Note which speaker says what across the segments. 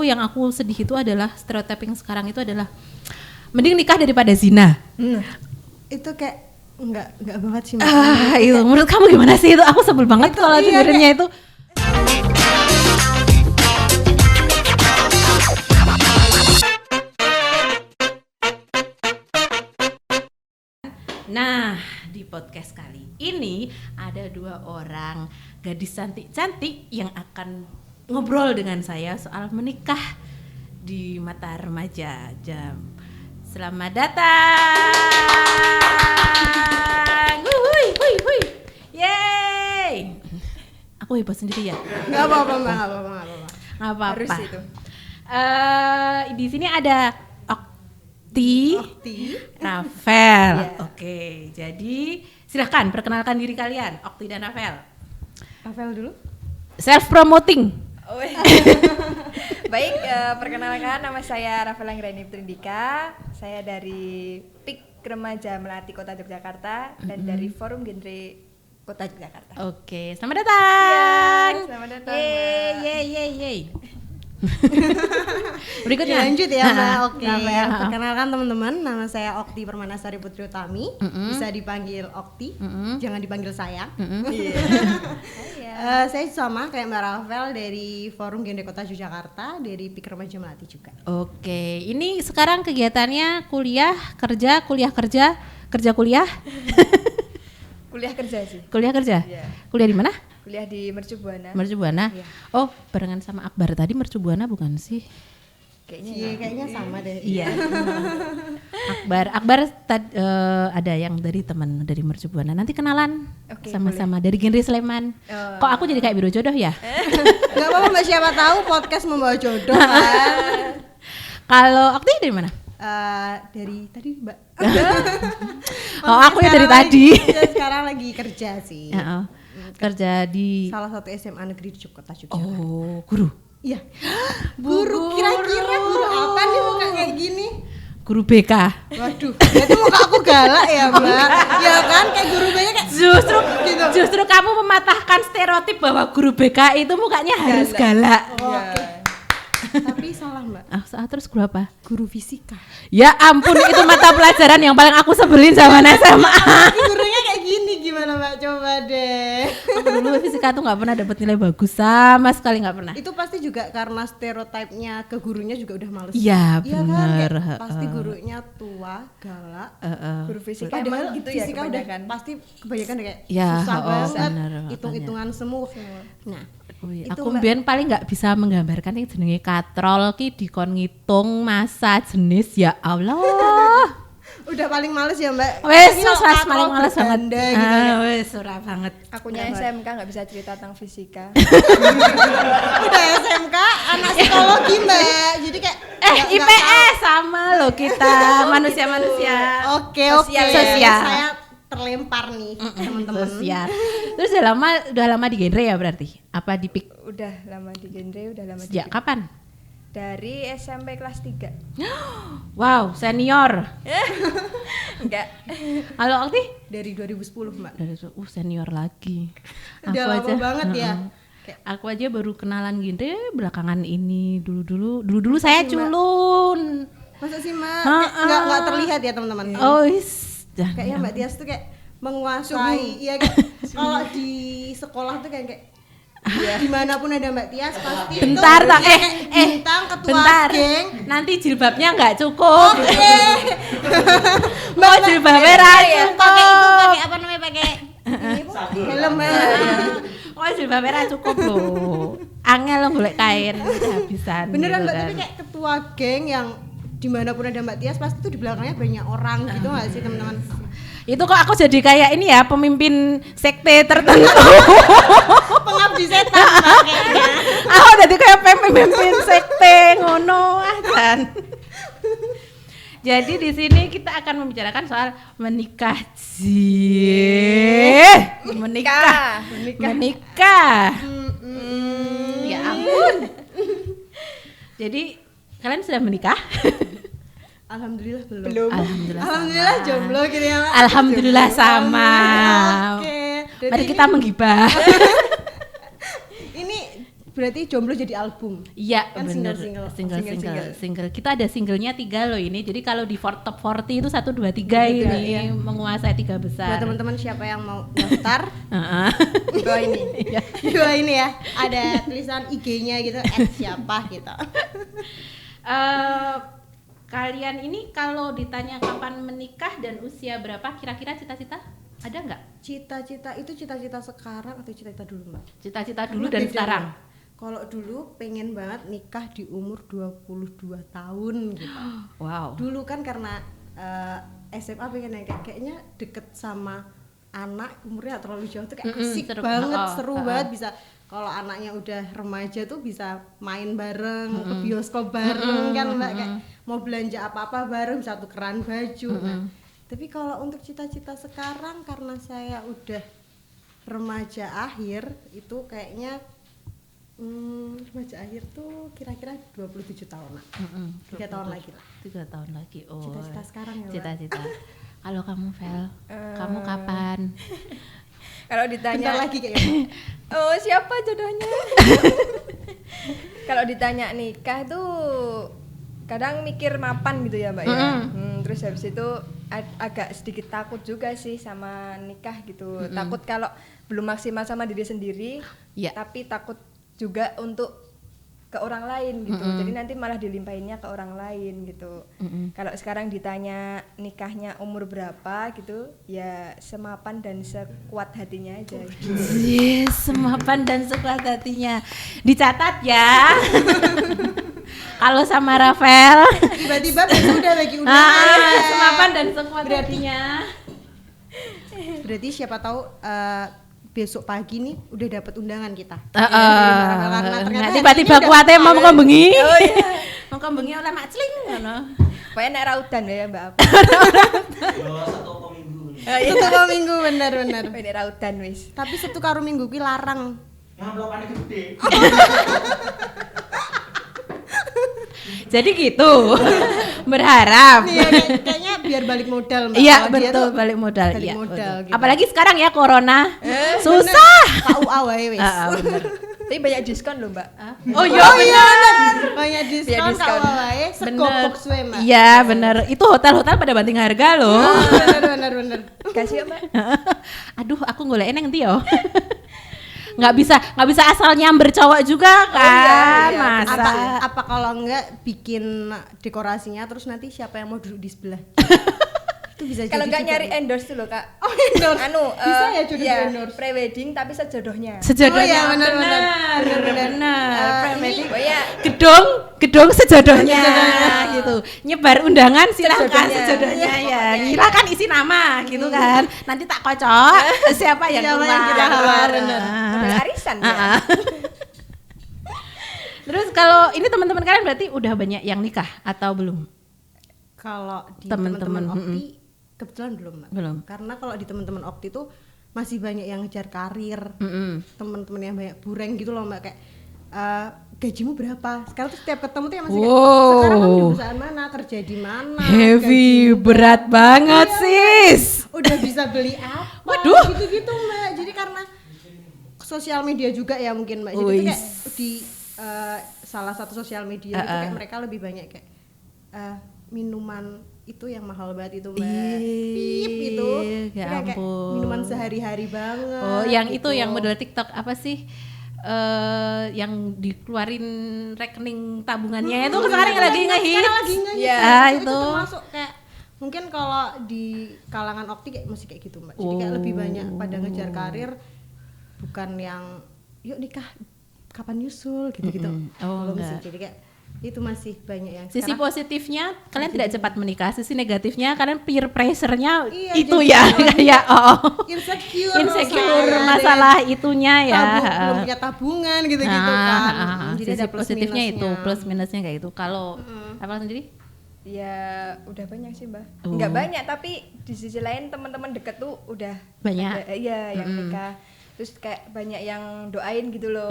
Speaker 1: yang aku sedih itu adalah stereotyping sekarang itu adalah mending nikah daripada zina.
Speaker 2: Itu kayak enggak banget sih.
Speaker 1: Itu menurut kamu gimana sih itu? Aku sebel banget kalau dengerinnya itu. Nah, di podcast kali ini ada 2 orang gadis cantik-cantik yang akan ngobrol dengan saya soal menikah di mata remaja. Selamat datang. Hui. Yeay. Aku hebat sendiri ya?
Speaker 2: Enggak apa-apa.
Speaker 1: Harus itu. Di sini ada Okti. Rafael. Yeah. Oke, jadi silahkan perkenalkan diri kalian, Okti dan Rafael.
Speaker 2: Rafael dulu.
Speaker 1: Self promoting.
Speaker 3: Baik, perkenalkan nama saya Rafael Anggreni Trindika. Saya dari PIK Remaja Melati Kota Yogyakarta dan dari Forum Genre Kota Yogyakarta.
Speaker 1: Oke, selamat datang.
Speaker 3: Ya, selamat datang.
Speaker 1: Yeay. Berikutnya
Speaker 2: lanjut ya Mbak Okti. Perkenalkan teman-teman, nama saya Okti Permanasari Putri Utami. Bisa dipanggil Okti, jangan dipanggil sayang. Saya sama kayak Mbak Rafael dari Forum Genre Kota Yogyakarta, dari PIK Remaja Melati juga.
Speaker 1: Oke, ini sekarang kegiatannya kuliah kerja.
Speaker 3: Kuliah kerja sih.
Speaker 1: Kuliah kerja?
Speaker 3: Yeah.
Speaker 1: Kuliah di mana?
Speaker 3: Kuliah di Mercu Buana.
Speaker 1: Yeah. Oh, barengan sama Akbar tadi Mercu Buana bukan sih?
Speaker 2: Kayaknya sama deh.
Speaker 1: Iya. Akbar ada yang dari teman dari Mercu Buana. Nanti kenalan sama-sama boleh. Dari Genre Sleman. Kok aku jadi kayak biro jodoh ya?
Speaker 2: Enggak apa-apa Mbak, siapa tahu podcast membawa jodoh kan.
Speaker 1: Kalau Okti dari mana?
Speaker 2: Dari tadi Mbak.
Speaker 1: Aku ya dari tadi.
Speaker 2: Sekarang lagi kerja sih.
Speaker 1: Kerja di
Speaker 2: salah satu SMA negeri di Kota Yogyakarta.
Speaker 1: Oh, guru.
Speaker 2: Iya. Guru, kira-kira guru apa nih muka kayak gini?
Speaker 1: Guru BK.
Speaker 2: Waduh, berarti muka aku galak ya Mbak? Ya kan, kayak guru BK kayak
Speaker 1: Justru kamu mematahkan stereotip bahwa guru BK itu mukanya harus galak.
Speaker 2: Oke. Tapi salah Mbak.
Speaker 1: Terus guru apa?
Speaker 2: Guru fisika.
Speaker 1: Ya ampun, itu mata pelajaran yang paling aku sebelin zaman SMA.
Speaker 2: Gurunya kayak gini, gimana Mbak? Coba deh.
Speaker 1: Aku dulu fisika tuh nggak pernah dapet nilai bagus, sama sekali nggak pernah.
Speaker 2: Itu pasti juga karena stereotipnya ke gurunya juga udah males.
Speaker 1: Iya benar.
Speaker 2: Kan? Pasti gurunya tua, galak.
Speaker 3: Guru fisika
Speaker 2: padahal
Speaker 3: gitu
Speaker 2: fisika
Speaker 3: ya
Speaker 2: udah pasti kebanyakan kayak susah banget, hitung-hitungan semua. Nah,
Speaker 1: aku mbien paling nggak bisa menggambarkan yang jenenge katrol ki dikon ngitung massa jenis, ya Allah.
Speaker 2: Udah paling males ya Mbak.
Speaker 1: Wes paling males banget.
Speaker 2: Gitu
Speaker 1: wes ora banget.
Speaker 3: Akunya SMK nggak bisa cerita tentang fisika.
Speaker 2: Udah SMK anak psikologi Mbak. Jadi kayak
Speaker 1: IPS sama loh kita manusia-manusia.
Speaker 2: Oke.
Speaker 1: Sosial.
Speaker 2: Saya terlempar nih teman-teman.
Speaker 1: Sosial. Terus udah lama di genre ya berarti? Apa di PIK?
Speaker 3: Udah lama di genre, udah lama.
Speaker 1: Sejak kapan?
Speaker 3: Dari SMP kelas 3.
Speaker 1: Wow, senior.
Speaker 3: Enggak.
Speaker 1: Kalau Okti?
Speaker 2: Dari 2010 Mbak.
Speaker 1: Dari senior lagi.
Speaker 2: Udah lama banget ya.
Speaker 1: Aku aja baru kenalan genre belakangan ini. Dulu saya culun.
Speaker 2: Masa sih Mbak? Enggak terlihat ya teman-teman. Kayaknya Mbak Tias tuh kayak menguasai. Iya kalau di sekolah tuh kayak dimanapun ada Mbak Tias pasti
Speaker 1: bentar tak
Speaker 2: bintang ketua geng.
Speaker 1: Nanti jilbabnya nggak cukup.
Speaker 2: Mbak
Speaker 1: jilbab merah ya
Speaker 2: pakai apa namanya, pakai helm.
Speaker 1: Jilbab merah cukup loh. Angel lo golek kain kehabisan.
Speaker 2: Beneran
Speaker 1: gitu
Speaker 2: Mbak,
Speaker 1: kan.
Speaker 2: tapi kayak ketua geng yang dimanapun ada Mbak Tias pasti tuh di belakangnya banyak orang gitu nggak sih teman-teman?
Speaker 1: Itu kok aku jadi kayak ini ya, pemimpin sekte tertentu.
Speaker 2: Pengabdi setan kayaknya.
Speaker 1: Aku jadi kayak pemimpin sekte ngono kan. Jadi di sini kita akan membicarakan soal menikah. Menikah. Ya ampun. Jadi kalian sudah menikah?
Speaker 2: Alhamdulillah belum.
Speaker 1: Alhamdulillah
Speaker 2: jomblo gitu ya.
Speaker 1: Alhamdulillah sama.
Speaker 2: Oke.
Speaker 1: Mari kita menggibah.
Speaker 2: Ini berarti jomblo jadi album.
Speaker 1: Iya,
Speaker 2: kan
Speaker 1: bener. Single. Kita ada singlenya 3 loh ini. Jadi kalau di top 40 itu 1, 2, 3 ini iya. Menguasai 3 besar.
Speaker 2: Buat teman-teman siapa yang mau daftar, dua ini. Dua ini ya. Ada tulisan IG-nya gitu, @siapa gitu.
Speaker 1: Kalian ini kalau ditanya kapan menikah dan usia berapa, kira-kira cita-cita ada nggak?
Speaker 2: Cita-cita itu cita-cita sekarang atau cita-cita dulu, Mbak?
Speaker 1: Cita-cita dulu dan sekarang.
Speaker 2: Kalau dulu pengen banget nikah di umur 22 tahun gitu.
Speaker 1: Wow.
Speaker 2: Dulu kan karena SMA pengen kayaknya deket sama anak umurnya terlalu jauh tuh kayak asik seru banget bisa. Kalau anaknya udah remaja tuh bisa main bareng, ke bioskop bareng kan Mbak, kayak mau belanja apa-apa bareng, bisa tukeran baju. Nah, tapi kalau untuk cita-cita sekarang karena saya udah remaja akhir itu kayaknya remaja akhir tuh kira-kira 27 tahun lah. 3 tahun lagi lah.
Speaker 1: 3 tahun lagi. Oh.
Speaker 2: Cita-cita sekarang ya, Mbak.
Speaker 1: Cita-cita. Kalau kamu, Vel, kamu kapan?
Speaker 3: Kalau ditanya
Speaker 2: bentar lagi kayaknya.
Speaker 3: Oh, siapa jodohnya? Kalau ditanya nikah tuh kadang mikir mapan gitu ya, Mbak ya. Terus habis itu agak sedikit takut juga sih sama nikah gitu. Takut kalau belum maksimal sama diri sendiri, tapi takut juga untuk ke orang lain gitu. Jadi nanti malah dilimpahinnya ke orang lain gitu. Kalau sekarang ditanya nikahnya umur berapa gitu, ya semapan dan sekuat hatinya aja.
Speaker 1: Yes, semapan dan sekuat hatinya. Dicatat ya. Kalau sama Rafael
Speaker 2: tiba-tiba udah lagi
Speaker 1: semapan dan sekuat hatinya.
Speaker 2: Berarti siapa tahu besok pagi nih udah dapat undangan kita. Karena
Speaker 1: tiba-tiba kuatnya mau bengi. Oh iya. Mau bengi oleh Mak Cling ngono.
Speaker 3: Pokoknya nek raudan ya Mbak aku.
Speaker 2: Satu minggu bener.
Speaker 3: Nek raudan wis.
Speaker 2: Tapi Sabtu karo Minggu ki larang.
Speaker 4: Ngamplopane gede.
Speaker 1: Jadi gitu. Berharap.
Speaker 2: Iya, kayaknya biar balik modal Mbak.
Speaker 1: Iya, betul, balik modal.
Speaker 2: Balik modal gitu.
Speaker 1: Apalagi sekarang ya corona. Susah.
Speaker 2: KUA wae wis.
Speaker 1: Bener.
Speaker 3: Tapi banyak diskon loh Mbak.
Speaker 1: Oh iya benar.
Speaker 2: Banyak diskon KUA wae, sekopok suwe Mbak.
Speaker 1: Iya, bener. Itu hotel-hotel pada banting harga loh.
Speaker 2: Bener.
Speaker 3: Kasih ya Mbak.
Speaker 1: Aduh, aku goleknya nang ndi yo. nggak bisa asal nyamber cowok juga kan. Masa
Speaker 2: apa kalau enggak bikin dekorasinya terus nanti siapa yang mau duduk di sebelah. Itu bisa
Speaker 3: kalau
Speaker 2: jadi
Speaker 3: nggak nyari endorse dulu Kak.
Speaker 2: Oh, endorse. Bisa ya jodoh endorse.
Speaker 3: Pre-wedding tapi sejodohnya.
Speaker 1: Oh
Speaker 2: ya benar.
Speaker 1: Pre-wedding. Oh ya. Gedung sejodohnya gitu. Nyebar undangan silakan sejodohnya ya. Ngira kan isi nama gitu kan. Nanti tak kocok siapa yang keluar.
Speaker 3: Arisan ya.
Speaker 1: Terus kalau ini teman-teman kalian berarti udah banyak yang nikah atau belum?
Speaker 2: Kalau di teman-teman Opti kebetulan belum Mbak.
Speaker 1: Belum.
Speaker 2: Karena kalau di teman-teman Opti tuh masih banyak yang ngejar karir. Teman-teman yang banyak bureng gitu loh Mbak, kayak gajimu berapa? Sekarang tuh setiap ketemu tuh yang masih kayak sekarang kamu di perusahaan mana, kerja di mana?
Speaker 1: Heavy, berat banget sis.
Speaker 2: Udah bisa beli apa?
Speaker 1: Waduh.
Speaker 2: Gitu-gitu Mbak. Jadi karena sosial media juga ya mungkin Mbak. Jadi tuh kayak di salah satu sosial media itu kayak mereka lebih banyak kayak minuman itu yang mahal banget itu Mbak. Pip itu.
Speaker 1: Ya
Speaker 2: kayak minuman sehari-hari banget.
Speaker 1: Oh, yang
Speaker 2: gitu.
Speaker 1: itu yang model TikTok apa sih? Yang dikeluarin rekening tabungannya itu sekarang lagi ngehits.
Speaker 2: Ya, itu masuk kayak mungkin kalau di kalangan Opti kayak masih kayak gitu Mbak. Jadi kayak lebih banyak pada ngejar karir, bukan yang yuk nikah kapan nyusul gitu-gitu. Belum sih. Jadi kayak itu masih banyak yang
Speaker 1: sisi positifnya kalian tidak cepat menikah, sisi negatifnya kalian peer pressure-nya itu
Speaker 2: ya
Speaker 1: kayak
Speaker 2: insecure
Speaker 1: masalah itunya ya.
Speaker 2: Belum punya tabungan gitu-gitu kan. Jadi
Speaker 1: sisi positifnya itu, plus minusnya kayak itu. Kalau apa sendiri?
Speaker 3: Ya udah banyak sih Mbak. Enggak banyak tapi di sisi lain teman-teman deket tuh udah
Speaker 1: banyak.
Speaker 3: Iya yang nikah. Terus kayak banyak yang doain gitu loh,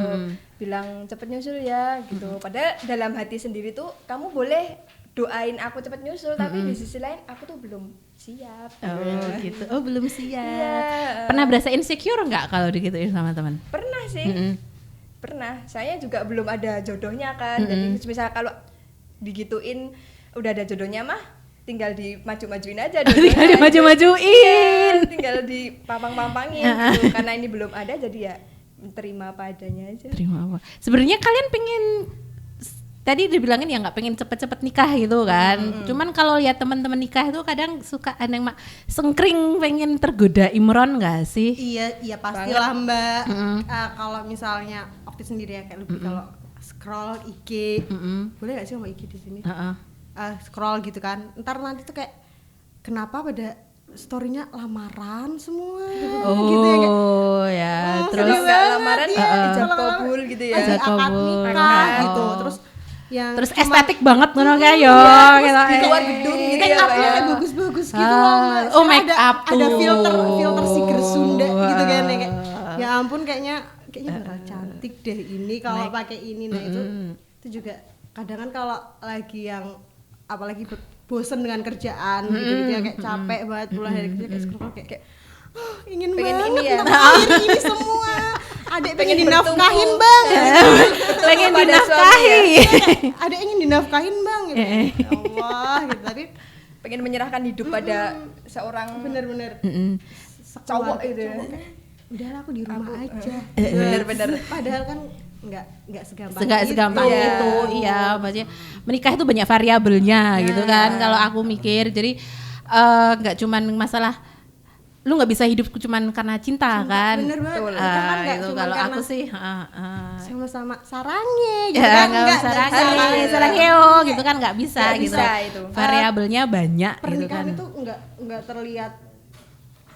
Speaker 3: bilang cepet nyusul ya gitu. Padahal dalam hati sendiri tuh kamu boleh doain aku cepet nyusul, tapi di sisi lain aku tuh belum siap.
Speaker 1: Oh gitu. Oh belum siap. Pernah berasa insecure nggak kalau digituin sama teman?
Speaker 3: Pernah sih. Pernah. Saya juga belum ada jodohnya kan. Jadi misal kalau digituin udah ada jodohnya mah tinggal dimaju-majuin aja
Speaker 1: tinggal dimaju-majuin.
Speaker 3: Tinggal dipampang-pampangin gitu. Karena ini belum ada jadi ya terima apa adanya aja.
Speaker 1: Terima apa. Sebenarnya kalian pengen tadi dibilangin ya nggak pengen cepet-cepet nikah gitu kan. Cuman kalau lihat teman-teman nikah itu kadang suka ada yang sengkring pengen tergoda imron nggak sih?
Speaker 2: Iya pastilah Mbak. Kalau misalnya Okti sendiri ya kayak lebih kalau scroll IG, boleh nggak sih ngomong IG di sini? Scroll gitu kan. Ntar nanti tuh kayak kenapa pada story-nya lamaran semua gitu ya kayak,
Speaker 1: terus
Speaker 3: nggak lamaran ijab kabul gitu ya,
Speaker 2: akad nikah gitu, terus
Speaker 1: estetik banget ngono kayak yo
Speaker 2: gitu di luar gedung gitu ya kayak bagus-bagus gitu loh.
Speaker 1: Make up
Speaker 2: ada filter Siger Sunda gitu kan kayak ya ampun kayaknya bakal cantik deh ini kalau pakai ini. Nah itu juga kadang kan kalau lagi yang apalagi bosen dengan kerjaan gitu ya kayak capek banget pulang dari kerja kayak scroll kayak ingin
Speaker 3: pengen
Speaker 2: banget
Speaker 3: ini ya
Speaker 2: ini semua adek pengen dinafkahin bang
Speaker 1: pengen dinafkahi
Speaker 2: adek ingin dinafkahin bang gitu. Ya Allah gitu tapi
Speaker 3: pengen menyerahkan hidup pada seorang
Speaker 2: bener-bener
Speaker 3: cowok itu
Speaker 2: udahlah aku di rumah aja
Speaker 3: bener-bener
Speaker 2: padahal kan nggak segampang
Speaker 1: itu. Iya, maksudnya menikah itu banyak variabelnya gitu kan. Kalau aku mikir, jadi nggak cuman masalah lu nggak bisa hidup cuman karena cinta kan.
Speaker 2: Bener banget.
Speaker 1: Gitu. Kalau aku sih
Speaker 2: sama-sama sarangnya gitu
Speaker 1: kan.
Speaker 2: Nggak
Speaker 1: sarangnya gitu kan nggak bisa gitu.
Speaker 3: Itu.
Speaker 1: Variabelnya banyak gitu kan.
Speaker 2: Pernikahan itu nggak terlihat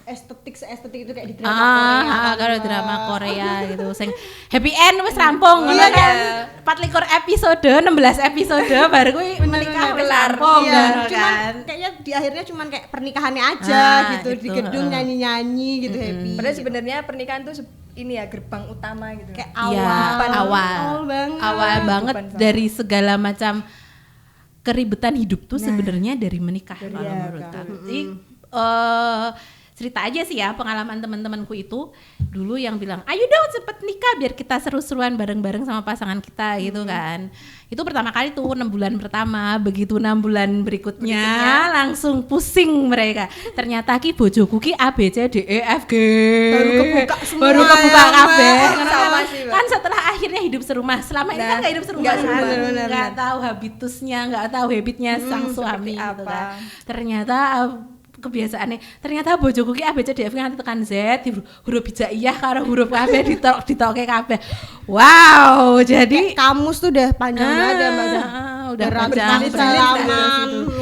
Speaker 2: estetik itu kayak di drama Korea.
Speaker 1: Kalau drama Korea gitu. Sing happy end wis rampung ngono kan. 24 episode, 16 episode baru kuwi menikah wis rampung ngono kan.
Speaker 2: Kayaknya di akhirnya cuman kayak pernikahannya aja gitu di gedung nyanyi-nyanyi gitu happy.
Speaker 3: Padahal sebenarnya pernikahan tuh ini ya gerbang utama gitu.
Speaker 2: Kayak
Speaker 1: awal banget dari segala macam keribetan hidup tuh sebenarnya dari menikah kalau menurut aku. Jadi cerita aja sih ya pengalaman teman-temanku itu dulu yang bilang ayo dong cepet nikah biar kita seru-seruan bareng-bareng sama pasangan kita gitu kan. Itu pertama kali tuh 6 bulan pertama, begitu 6 bulan berikutnya langsung pusing mereka. Ternyata ki bojoku ki A B C D E F G baru kebuka kabeh. Kan setelah akhirnya hidup serumah, selama ini kan gak hidup serumah, nggak tahu habitusnya, nggak tahu habitnya sang suami gitu kan. Ternyata kebiasaannya ternyata bojoku ki A B C D F nganti tekan Z huruf hijaiyah karo huruf kabeh ditoke kabeh. Wow, jadi
Speaker 2: kamus tuh udah panjang banget ya Mbak.
Speaker 1: Udah panjang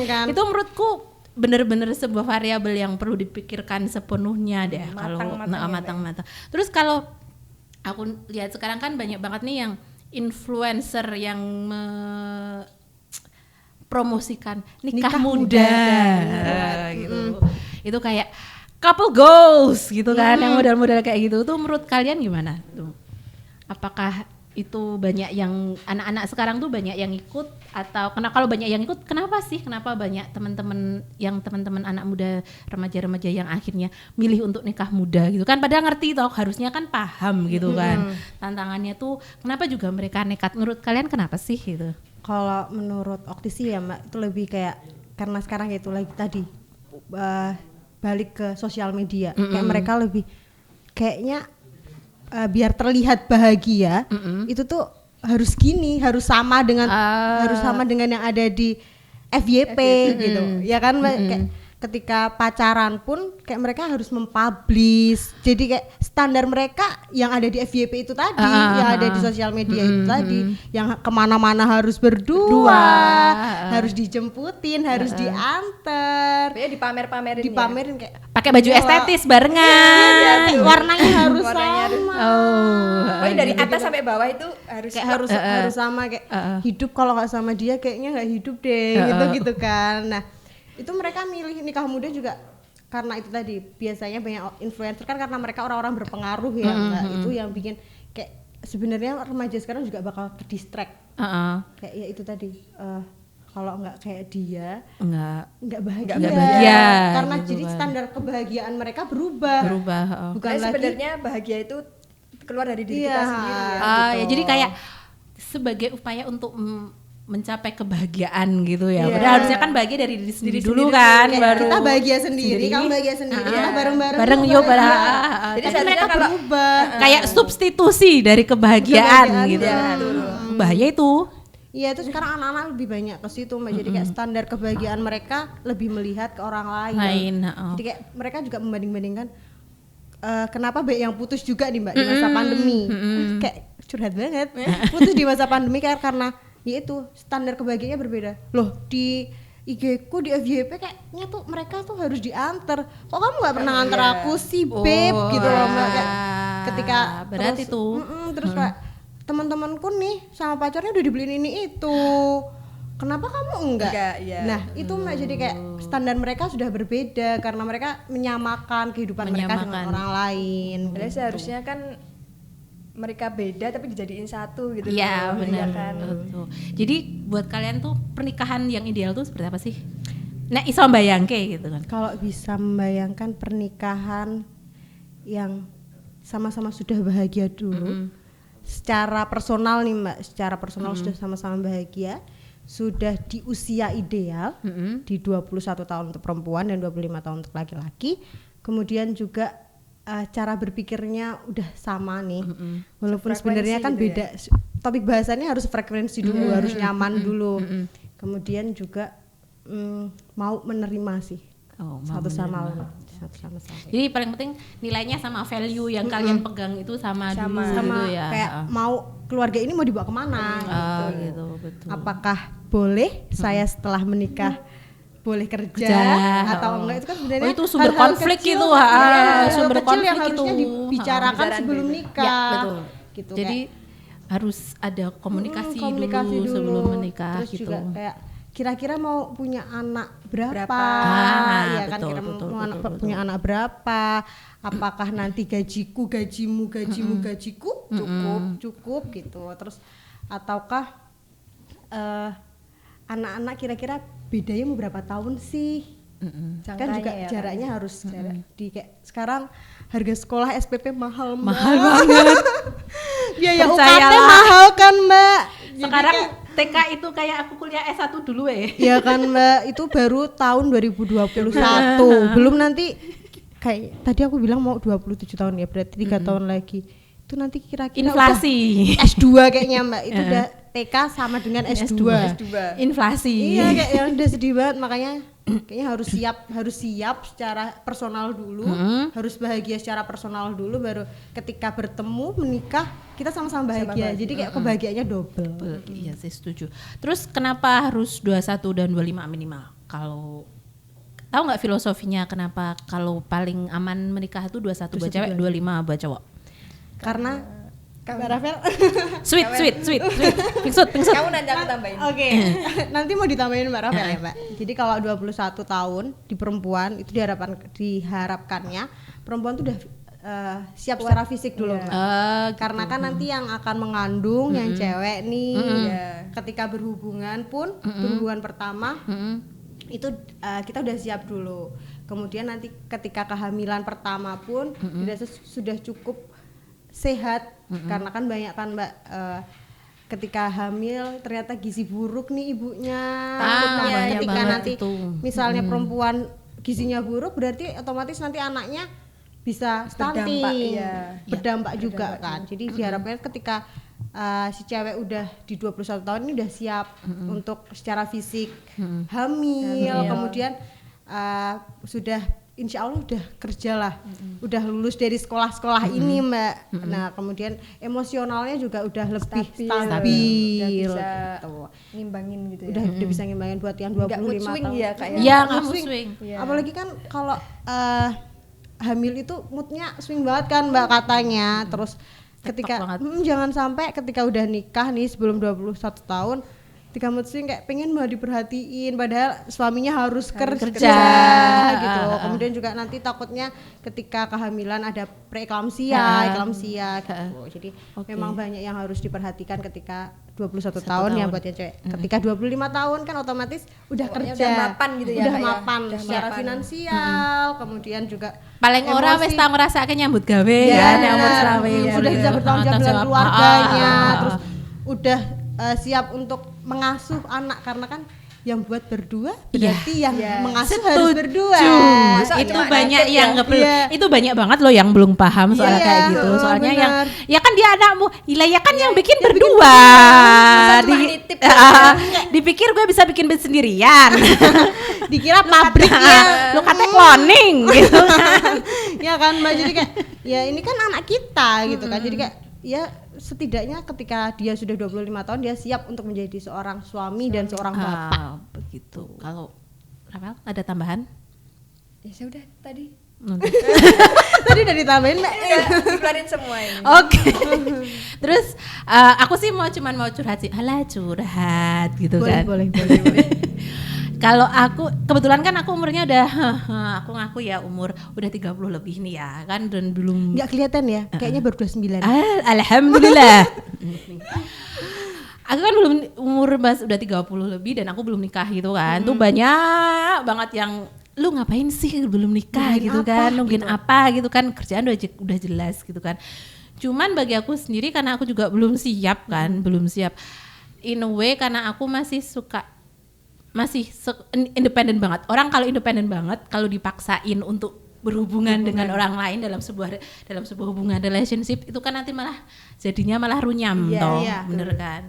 Speaker 1: kan. Itu menurutku bener-bener sebuah variabel yang perlu dipikirkan sepenuhnya deh kalau matang-matang. Terus kalau aku lihat sekarang kan banyak banget nih yang influencer yang promosikan nikah muda gitu. Itu kayak couple goals gitu kan, yang model-model kayak gitu tuh menurut kalian gimana tuh? Apakah itu banyak yang anak-anak sekarang tuh banyak yang ikut atau kalau banyak yang ikut kenapa sih? Kenapa banyak teman-teman anak muda remaja-remaja yang akhirnya milih untuk nikah muda gitu kan? Padahal ngerti toh harusnya kan paham gitu kan. Tantangannya tuh kenapa juga mereka nekat? Menurut kalian kenapa sih gitu?
Speaker 2: Kalau menurut Okti sih ya Mbak itu lebih kayak karena sekarang itu lagi tadi balik ke sosial media kayak mereka lebih kayaknya biar terlihat bahagia itu tuh harus gini harus sama dengan yang ada di FYP gitu ya kan Mbak kayak ketika pacaran pun kayak mereka harus mempublish jadi kayak standar mereka yang ada di FYP itu tadi yang ada di sosial media itu tadi yang kemana-mana harus berdua harus dijemputin harus diantar
Speaker 3: ya dipamerin
Speaker 2: kayak
Speaker 1: pakai baju estetis barengan
Speaker 2: warnanya harus sama
Speaker 3: pokoknya dari atas sampai bawah itu harus
Speaker 2: sama kayak hidup kalau nggak sama dia kayaknya nggak hidup deh gitu kan. Nah itu mereka milih nikah muda juga karena itu tadi biasanya banyak influencer kan karena mereka orang-orang berpengaruh ya itu yang bikin kayak sebenarnya remaja sekarang juga bakal ke distract kayak ya itu tadi kalau nggak kayak dia nggak bahagia
Speaker 1: gitu
Speaker 2: karena jadi
Speaker 1: kan.
Speaker 2: standar kebahagiaan mereka berubah
Speaker 3: bukan sebenarnya bahagia itu keluar dari diri kita sendiri ya.
Speaker 1: Gitu. Ya jadi kayak sebagai upaya untuk mencapai kebahagiaan gitu ya. Padahal harusnya kan bahagia dari diri sendiri dulu kan, baru
Speaker 2: kita bahagia sendiri, kamu bahagia sendiri, kita bareng
Speaker 1: yuk
Speaker 3: Jadi mereka
Speaker 1: berubah kayak substitusi dari kebahagiaan gitu. Bahaya itu.
Speaker 2: Iya, itu sekarang anak-anak lebih banyak ke situ Mbak. Jadi kayak standar kebahagiaan mereka lebih melihat ke orang lain. Jadi kayak mereka juga membanding-bandingkan kenapa baik yang putus juga nih Mbak di masa pandemi. Kayak curhat banget. Putus di masa pandemi karena yaitu standar kebahagiaannya berbeda. Loh, di IG ku di FYP kayaknya tuh mereka tuh harus diantar. Kok kamu nggak pernah antar aku sih, babe? Gitu loh Mbak. Kayak ketika
Speaker 1: berat
Speaker 2: terus,
Speaker 1: itu.
Speaker 2: Terus Pak, teman-temanku nih sama pacarnya udah dibeliin ini itu. Kenapa kamu enggak?
Speaker 3: Ya.
Speaker 2: Nah, itu Mbak, jadi kayak standar mereka sudah berbeda karena mereka menyamakan kehidupan mereka dengan orang lain.
Speaker 3: Padahal seharusnya kan mereka beda tapi dijadiin satu gitu.
Speaker 1: Iya, benar
Speaker 3: kan.
Speaker 1: Betul. Jadi buat kalian tuh pernikahan yang ideal tuh seperti apa sih? Nah, iso mbayangke gitu kan.
Speaker 2: Kalau bisa membayangkan pernikahan yang sama-sama sudah bahagia dulu. Secara personal nih Mbak, secara personal sudah sama-sama bahagia, sudah di usia ideal, di 21 tahun untuk perempuan dan 25 tahun untuk laki-laki. Kemudian juga cara berpikirnya udah sama nih, walaupun sebenarnya kan
Speaker 3: gitu
Speaker 2: beda. Topik bahasannya harus frekuensi dulu, harus nyaman dulu. Kemudian juga mau menerima sih satu sama lain.
Speaker 1: Jadi paling penting nilainya sama, value yang kalian pegang itu sama dulu gitu ya.
Speaker 2: Kayak mau keluarga ini mau dibawa kemana
Speaker 1: gitu. Betul.
Speaker 2: Apakah boleh saya setelah menikah boleh kerja atau enggak, itu kan sebenarnya
Speaker 1: itu sumber konflik
Speaker 2: kecil,
Speaker 1: itu sumber konflik
Speaker 2: yang harusnya dibicarakan sebelum nikah.
Speaker 1: Ya, betul.
Speaker 2: Gitu,
Speaker 1: jadi harus ada komunikasi dulu sebelum menikah.
Speaker 2: Terus
Speaker 1: gitu.
Speaker 2: juga kayak kira-kira mau punya anak berapa? Ya kan,
Speaker 1: betul,
Speaker 2: kira
Speaker 1: betul,
Speaker 2: punya anak berapa? Apakah nanti gajiku, gajimu, gajiku cukup gitu. Terus ataukah anak-anak kira-kira bedanya mau berapa tahun sih? Kan juga ya, jaraknya harus di kayak sekarang harga sekolah SPP mahal
Speaker 1: banget.
Speaker 2: Biaya UKT mahal kan Mbak.
Speaker 1: Sekarang TK itu kayak aku kuliah S1 dulu
Speaker 2: ya kan Mbak, itu baru tahun 2021. Belum nanti kayak tadi aku bilang mau 27 tahun ya, berarti 3 tahun lagi. Itu nanti kira-kira
Speaker 1: inflasi
Speaker 2: S2 kayaknya Mbak. Itu udah TK sama dengan S2.
Speaker 1: Inflasi.
Speaker 2: Iya, kayak yang udah sedih banget, makanya kayaknya harus siap secara personal dulu, harus bahagia secara personal dulu, baru ketika bertemu menikah kita sama-sama bahagia. Jadi kayak kebahagiaannya double.
Speaker 1: Iya sih, setuju. Terus kenapa harus 21 dan 25 minimal? Kalau tahu nggak filosofinya kenapa kalau paling aman menikah itu 21 buat cewek, 25 buat cowok?
Speaker 2: Karena Mbak Rafael
Speaker 1: sweet. Pingsut.
Speaker 3: Kamu nanti aku tambahin.
Speaker 2: Oke. Nanti mau ditambahin Mbak Rafael ya, Mbak. Jadi kalau 21 tahun di perempuan itu diharapkannya perempuan tuh udah siap secara fisik dulu, Mbak.
Speaker 1: Gitu.
Speaker 2: Karena kan nanti yang akan mengandung yang cewek nih ketika berhubungan pun berhubungan pertama itu kita udah siap dulu. Kemudian nanti ketika kehamilan pertama pun sudah cukup sehat, karena kan banyak kan Mbak ketika hamil ternyata gizi buruk nih ibunya. Ketika nanti misalnya perempuan gizinya buruk, berarti otomatis nanti anaknya bisa stunting, berdampak juga kan. Jadi diharapkan ketika si cewek udah di 21 tahun ini udah siap untuk secara fisik hamil, kemudian sudah insya Allah udah kerja lah, udah lulus dari sekolah-sekolah ini Mbak. Nah kemudian emosionalnya juga udah lebih stabil.
Speaker 3: Udah bisa ngimbangin gitu ya.
Speaker 2: Udah bisa ngimbangin buat yang 25 tahun.
Speaker 3: Ya kayak.
Speaker 1: Iya, nggak swing.
Speaker 2: Apalagi kan kalau hamil itu moodnya swing banget kan Mbak katanya. Terus ketika jangan sampai ketika udah nikah nih sebelum 21 tahun mood swing kayak pengen mau diperhatiin padahal suaminya harus kerja gitu. Kemudian juga nanti takutnya ketika kehamilan ada preeklamsia, eklamsia gitu. Jadi memang banyak yang harus diperhatikan ketika 21 tahun ya buat yang cewek. Ketika 25 tahun kan otomatis udah kerja.
Speaker 3: Udah mapan gitu ya.
Speaker 2: Udah mapan secara finansial, kemudian juga
Speaker 1: paling ora wis tau ngrasake nyambut gawe kan umur selawe.
Speaker 2: Sudah bisa bertanggung jawab dengan keluarganya, terus udah siap untuk mengasuh anak karena kan yang buat berdua berarti yang mengasuh harus berdua.
Speaker 1: Itu banyak yang nggak perlu. Itu banyak banget loh yang belum paham soal kayak gitu. Soalnya yang ya kan dia anakmu, ya kan yang bikin berdua. Dipikir gue bisa bikin sendirian.
Speaker 2: Dikira pabriknya
Speaker 1: lo katanya cloning gitu kan.
Speaker 2: Ya kan Mbak, jadi kayak ya ini kan anak kita gitu kan. Jadi kayak ya setidaknya ketika dia sudah 25 tahun dia siap untuk menjadi seorang suami dan seorang bapak.
Speaker 1: Begitu. Kalau Rafael ada tambahan?
Speaker 3: Ya sudah tadi.
Speaker 2: Tadi udah ditambahin Mbak.
Speaker 3: Dikeluarin semua ini.
Speaker 1: Oke. Terus aku sih mau curhat sih. Alah curhat gitu kan.
Speaker 2: Boleh.
Speaker 1: Kalau aku kebetulan kan aku umurnya udah aku ngaku ya umur udah 30 lebih nih ya kan dan belum
Speaker 2: enggak kelihatan ya kayaknya baru 29.
Speaker 1: Alhamdulillah. Aku kan belum umur udah 30 lebih dan aku belum nikah gitu kan. Tuh banyak banget yang lu ngapain sih belum nikah gitu kan, nungguin apa gitu kan, kerjaan udah jelas gitu kan. Cuman bagi aku sendiri karena aku juga belum siap kan, belum siap in a way karena aku masih independen banget. Orang kalau independen banget, kalau dipaksain untuk berhubungan dengan orang lain dalam sebuah hubungan relationship itu kan nanti jadinya malah runyam bener kan?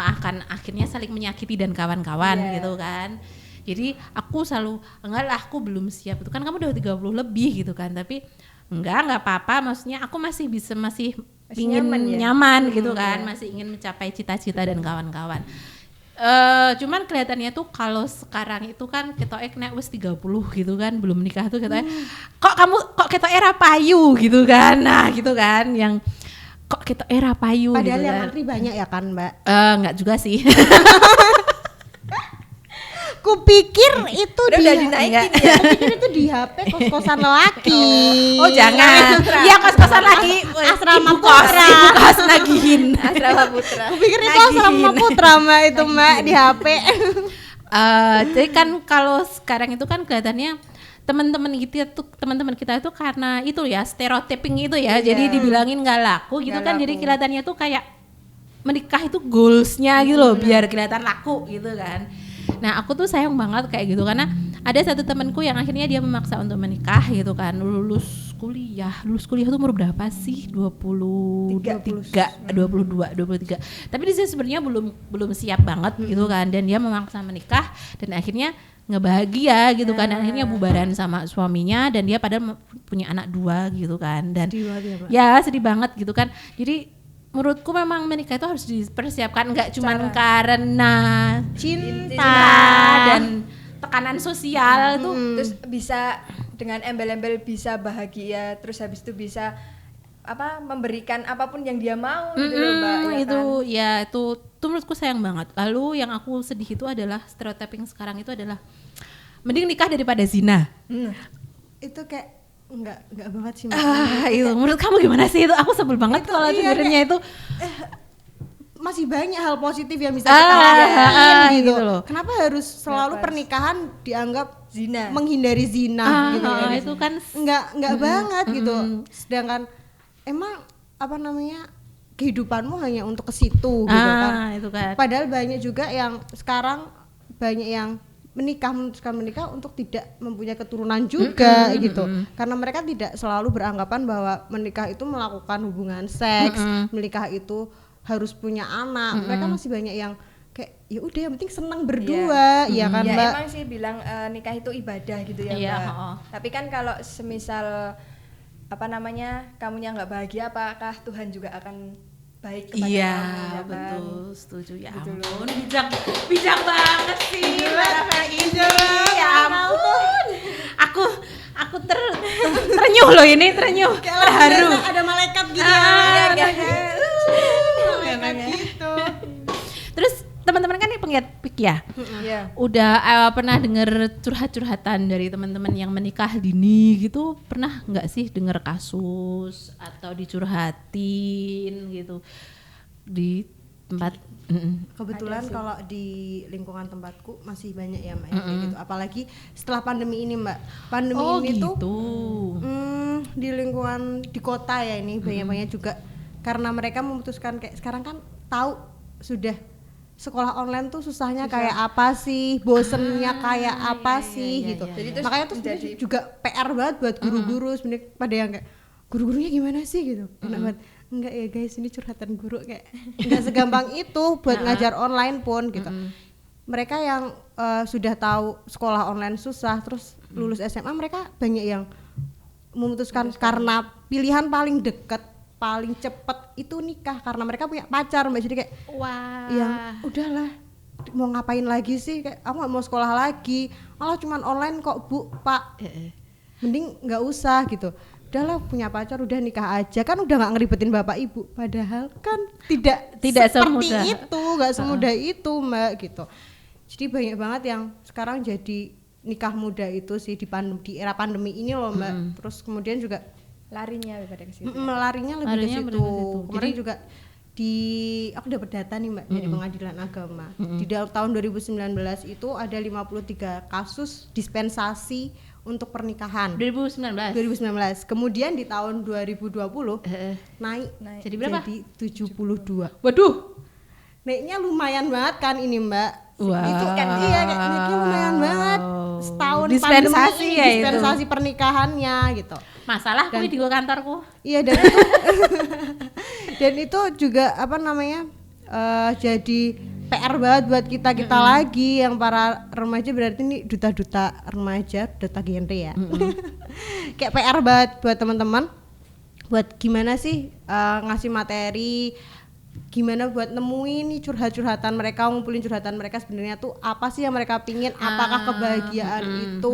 Speaker 1: Akan akhirnya saling menyakiti dan kawan-kawan gitu kan. Jadi aku selalu enggak lah aku belum siap itu kan kamu udah 30 lebih gitu kan, tapi enggak apa-apa, maksudnya aku masih ingin nyaman gitu kan, masih ingin mencapai cita-cita dan kawan-kawan. Cuman kelihatannya tuh kalau sekarang itu kan ketok nek wis 30 gitu kan belum nikah tuh ketoknya kok ketok era payu gitu kan. Nah gitu kan yang kok ketok era payu
Speaker 2: padahal
Speaker 1: gitu
Speaker 2: yang
Speaker 1: kan.
Speaker 2: antri banyak ya kan Mbak?
Speaker 1: Enggak juga sih.
Speaker 2: Kupikir itu
Speaker 3: udah dinaikin ya.
Speaker 2: Kupikir itu di HP kos-kosan lelaki.
Speaker 1: Oh jangan. Iya kos-kosan laki.
Speaker 2: Asrama
Speaker 1: ibu kos nagihin.
Speaker 3: Asrama putra.
Speaker 2: Kupikir itu asrama putra Mbak itu Mbak di HP.
Speaker 1: Jadi kan kalau sekarang itu kan kelihatannya teman-teman kita itu karena itu ya stereotyping itu ya. Jadi dibilangin nggak laku gitu kan. Jadi kelihatannya tuh kayak menikah itu goalsnya gitu loh biar kelihatan laku gitu kan. Nah aku tuh sayang banget kayak gitu karena ada satu temanku yang akhirnya dia memaksa untuk menikah gitu kan, lulus kuliah tuh umur berapa sih? 23, 22, 23. Tapi dia sebenarnya belum siap banget gitu kan, dan dia memaksa menikah dan akhirnya ngebahagia gitu kan, dan akhirnya bubaran sama suaminya dan dia padahal punya anak 2 gitu kan, dan ya sedih banget gitu kan. Jadi menurutku memang menikah itu harus dipersiapkan, nggak cuma karena cinta dan tekanan sosial tuh.
Speaker 3: Terus bisa dengan embel-embel bisa bahagia, terus habis itu bisa memberikan apapun yang dia mau gitu loh Mbak.
Speaker 1: Itu menurutku sayang banget. Lalu yang aku sedih itu adalah stereotyping sekarang itu adalah mending nikah daripada zina.
Speaker 2: Itu kayak enggak banget sih
Speaker 1: itu menurut kamu gimana sih? Itu aku sebel banget kalau dengerinnya itu.
Speaker 2: Masih banyak hal positif yang bisa kita lakukan gitu loh. Kenapa harus selalu pernikahan dianggap
Speaker 3: zina,
Speaker 2: menghindari zina gitu ya?
Speaker 1: Itu kan
Speaker 2: enggak banget gitu. Sedangkan emang kehidupanmu hanya untuk ke situ gitu kan.
Speaker 1: Itu kan.
Speaker 2: Padahal banyak juga yang sekarang memutuskan menikah untuk tidak mempunyai keturunan juga gitu. Karena mereka tidak selalu beranggapan bahwa menikah itu melakukan hubungan seks, menikah itu harus punya anak. Mereka masih banyak yang kayak ya udah yang penting senang berdua, ya kan Mbak.
Speaker 3: Emang sih bilang nikah itu ibadah gitu ya Mbak. Tapi kan kalau semisal kamunya nggak bahagia, apakah Tuhan juga akan baik kepada kamu?
Speaker 1: Betul, setuju ya gitu ampun. Bijak banget sih Rafael ini. Ya ampun. Aku ternyuh loh ini, terharu.
Speaker 2: Ada malaikat gitu.
Speaker 1: Gitu. Terus teman-teman ya. Udah pernah dengar curhat-curhatan dari teman-teman yang menikah dini gitu, pernah nggak sih dengar kasus atau dicurhatin gitu di tempat?
Speaker 2: Kebetulan kalau di lingkungan tempatku masih banyak ya Mbak, kayak gitu. Apalagi setelah pandemi ini Mbak. Pandemi ini
Speaker 1: gitu.
Speaker 2: tuh di lingkungan di kota ya ini banyak-banyak juga karena mereka memutuskan kayak sekarang kan tahu sudah sekolah online tuh susahnya kayak apa sih, bosennya kayak apa sih gitu. Jadi makanya tuh sebenarnya juga PR banget buat guru-guru sebenarnya pada yang kayak guru-gurunya gimana sih gitu. Enak banget. Enggak ya guys, ini curhatan guru kayak enggak segampang itu buat ngajar online pun gitu. Mereka yang sudah tahu sekolah online susah terus lulus SMA, mereka banyak yang memutuskan karena pilihan paling dekat, paling cepet itu nikah karena mereka punya pacar Mbak. Jadi kayak yang udahlah mau ngapain lagi sih, kayak aku gak mau sekolah lagi, malah cuman online kok Bu, Pak, mending gak usah gitu. Udahlah punya pacar udah nikah aja kan udah nggak ngeribetin bapak ibu, padahal kan tidak seperti semudah itu, nggak semudah itu Mbak gitu. Jadi banyak banget yang sekarang jadi nikah muda itu sih di era pandemi ini loh Mbak. Terus kemudian juga
Speaker 3: larinya pada ke situ.
Speaker 2: Larinya lebih ke situ. Kemarin juga aku dapat data nih Mbak dari Pengadilan Agama. Di tahun 2019 itu ada 53 kasus dispensasi untuk pernikahan. 2019. Kemudian di tahun 2020 naik.
Speaker 1: Jadi berapa?
Speaker 2: Jadi 72.
Speaker 1: Waduh.
Speaker 2: Naiknya lumayan banget kan ini Mbak.
Speaker 1: Wow.
Speaker 2: Itu kan iya naiknya lumayan banget. Setahun
Speaker 1: dispensasi
Speaker 2: pandemi,
Speaker 1: ya
Speaker 2: dispensasi
Speaker 1: itu.
Speaker 2: Pernikahannya gitu.
Speaker 1: Masalah kuwi di kantorku.
Speaker 2: Iya dan itu dan itu juga apa namanya? Jadi PR banget buat kita lagi yang para remaja, berarti ini duta-duta remaja, duta genre ya. Kayak PR banget buat teman-teman. Buat gimana sih ngasih materi, gimana buat nemuin nih curhat-curhatan mereka, ngumpulin curhatan mereka sebenarnya tuh apa sih yang mereka pingin, apakah kebahagiaan itu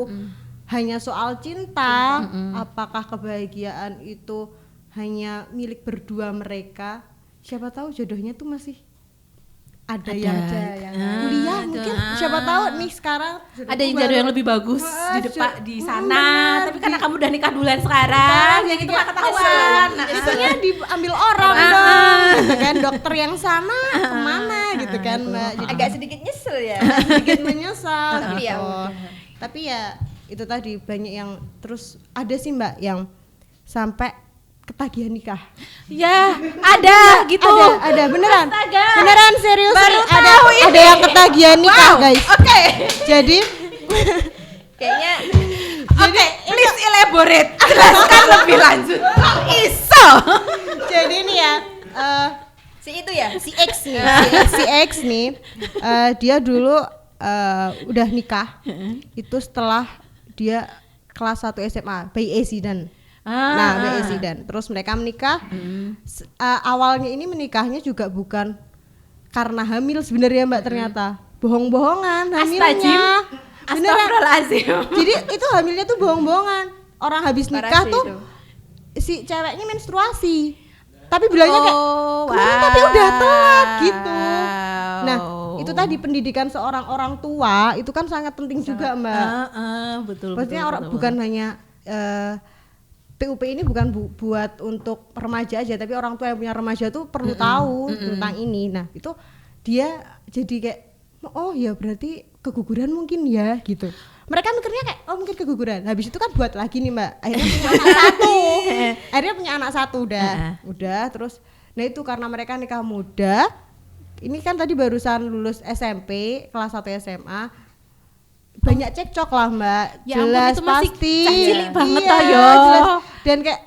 Speaker 2: hanya soal cinta, apakah kebahagiaan itu hanya milik berdua mereka, siapa tahu jodohnya tuh masih ada yang kuliah mungkin, siapa tahu nih sekarang
Speaker 1: ada yang jodoh yang lebih bagus di depan di sana, tapi karena kamu udah nikah duluan sekarang, yang itu nggak ketahuan.
Speaker 2: Isunya diambil orang dong, gitu kan, dokter yang sana kemana gitu kan Mbak. Jadi
Speaker 3: agak sedikit nyesel ya,
Speaker 2: sedikit menyesal.
Speaker 3: Tapi ya
Speaker 2: tapi ya itu tadi banyak yang terus ada sih Mbak yang sampai ketagihan nikah.
Speaker 1: Ya, ada gitu.
Speaker 2: Ada beneran.
Speaker 1: Astaga.
Speaker 2: Beneran serius
Speaker 1: Baru
Speaker 2: nih,
Speaker 1: tahu
Speaker 2: ada yang ketagihan nikah, guys.
Speaker 1: Oke.
Speaker 2: Jadi
Speaker 3: kayaknya
Speaker 1: please elaborate. Jelaskan lebih lanjut. Iso.
Speaker 2: jadi nih ya, si X nih, dia dulu udah nikah. Itu setelah dia kelas 1 SMA, Bayi Esidan. Bayi Esidan. Terus mereka menikah. Awalnya ini menikahnya juga bukan karena hamil sebenarnya Mbak, ternyata bohong-bohongan hamilnya.
Speaker 1: Astagfirullahaladzim.
Speaker 2: Jadi itu hamilnya tuh bohong-bohongan. Orang habis nikah tuh si ceweknya menstruasi. Tapi bilangnya kayak tapi udah telat gitu. Nah, itu tadi pendidikan seorang orang tua itu kan sangat penting juga Mbak.
Speaker 1: Betul.
Speaker 2: Maksudnya bukan hanya PUP ini bukan buat untuk remaja aja, tapi orang tua yang punya remaja tuh perlu tahu tentang ini. Nah itu dia jadi kayak oh ya berarti keguguran mungkin ya gitu. Mereka mikirnya kayak oh mungkin keguguran. Habis itu kan buat lagi nih Mbak, akhirnya punya anak satu udah terus. Nah itu karena mereka nikah muda. Ini kan tadi barusan lulus SMP kelas 1 SMA. Banyak cekcok lah Mbak,
Speaker 1: ya,
Speaker 2: jelas
Speaker 1: itu masih
Speaker 2: pasti
Speaker 1: cilik banget
Speaker 2: jelas. Dan kayak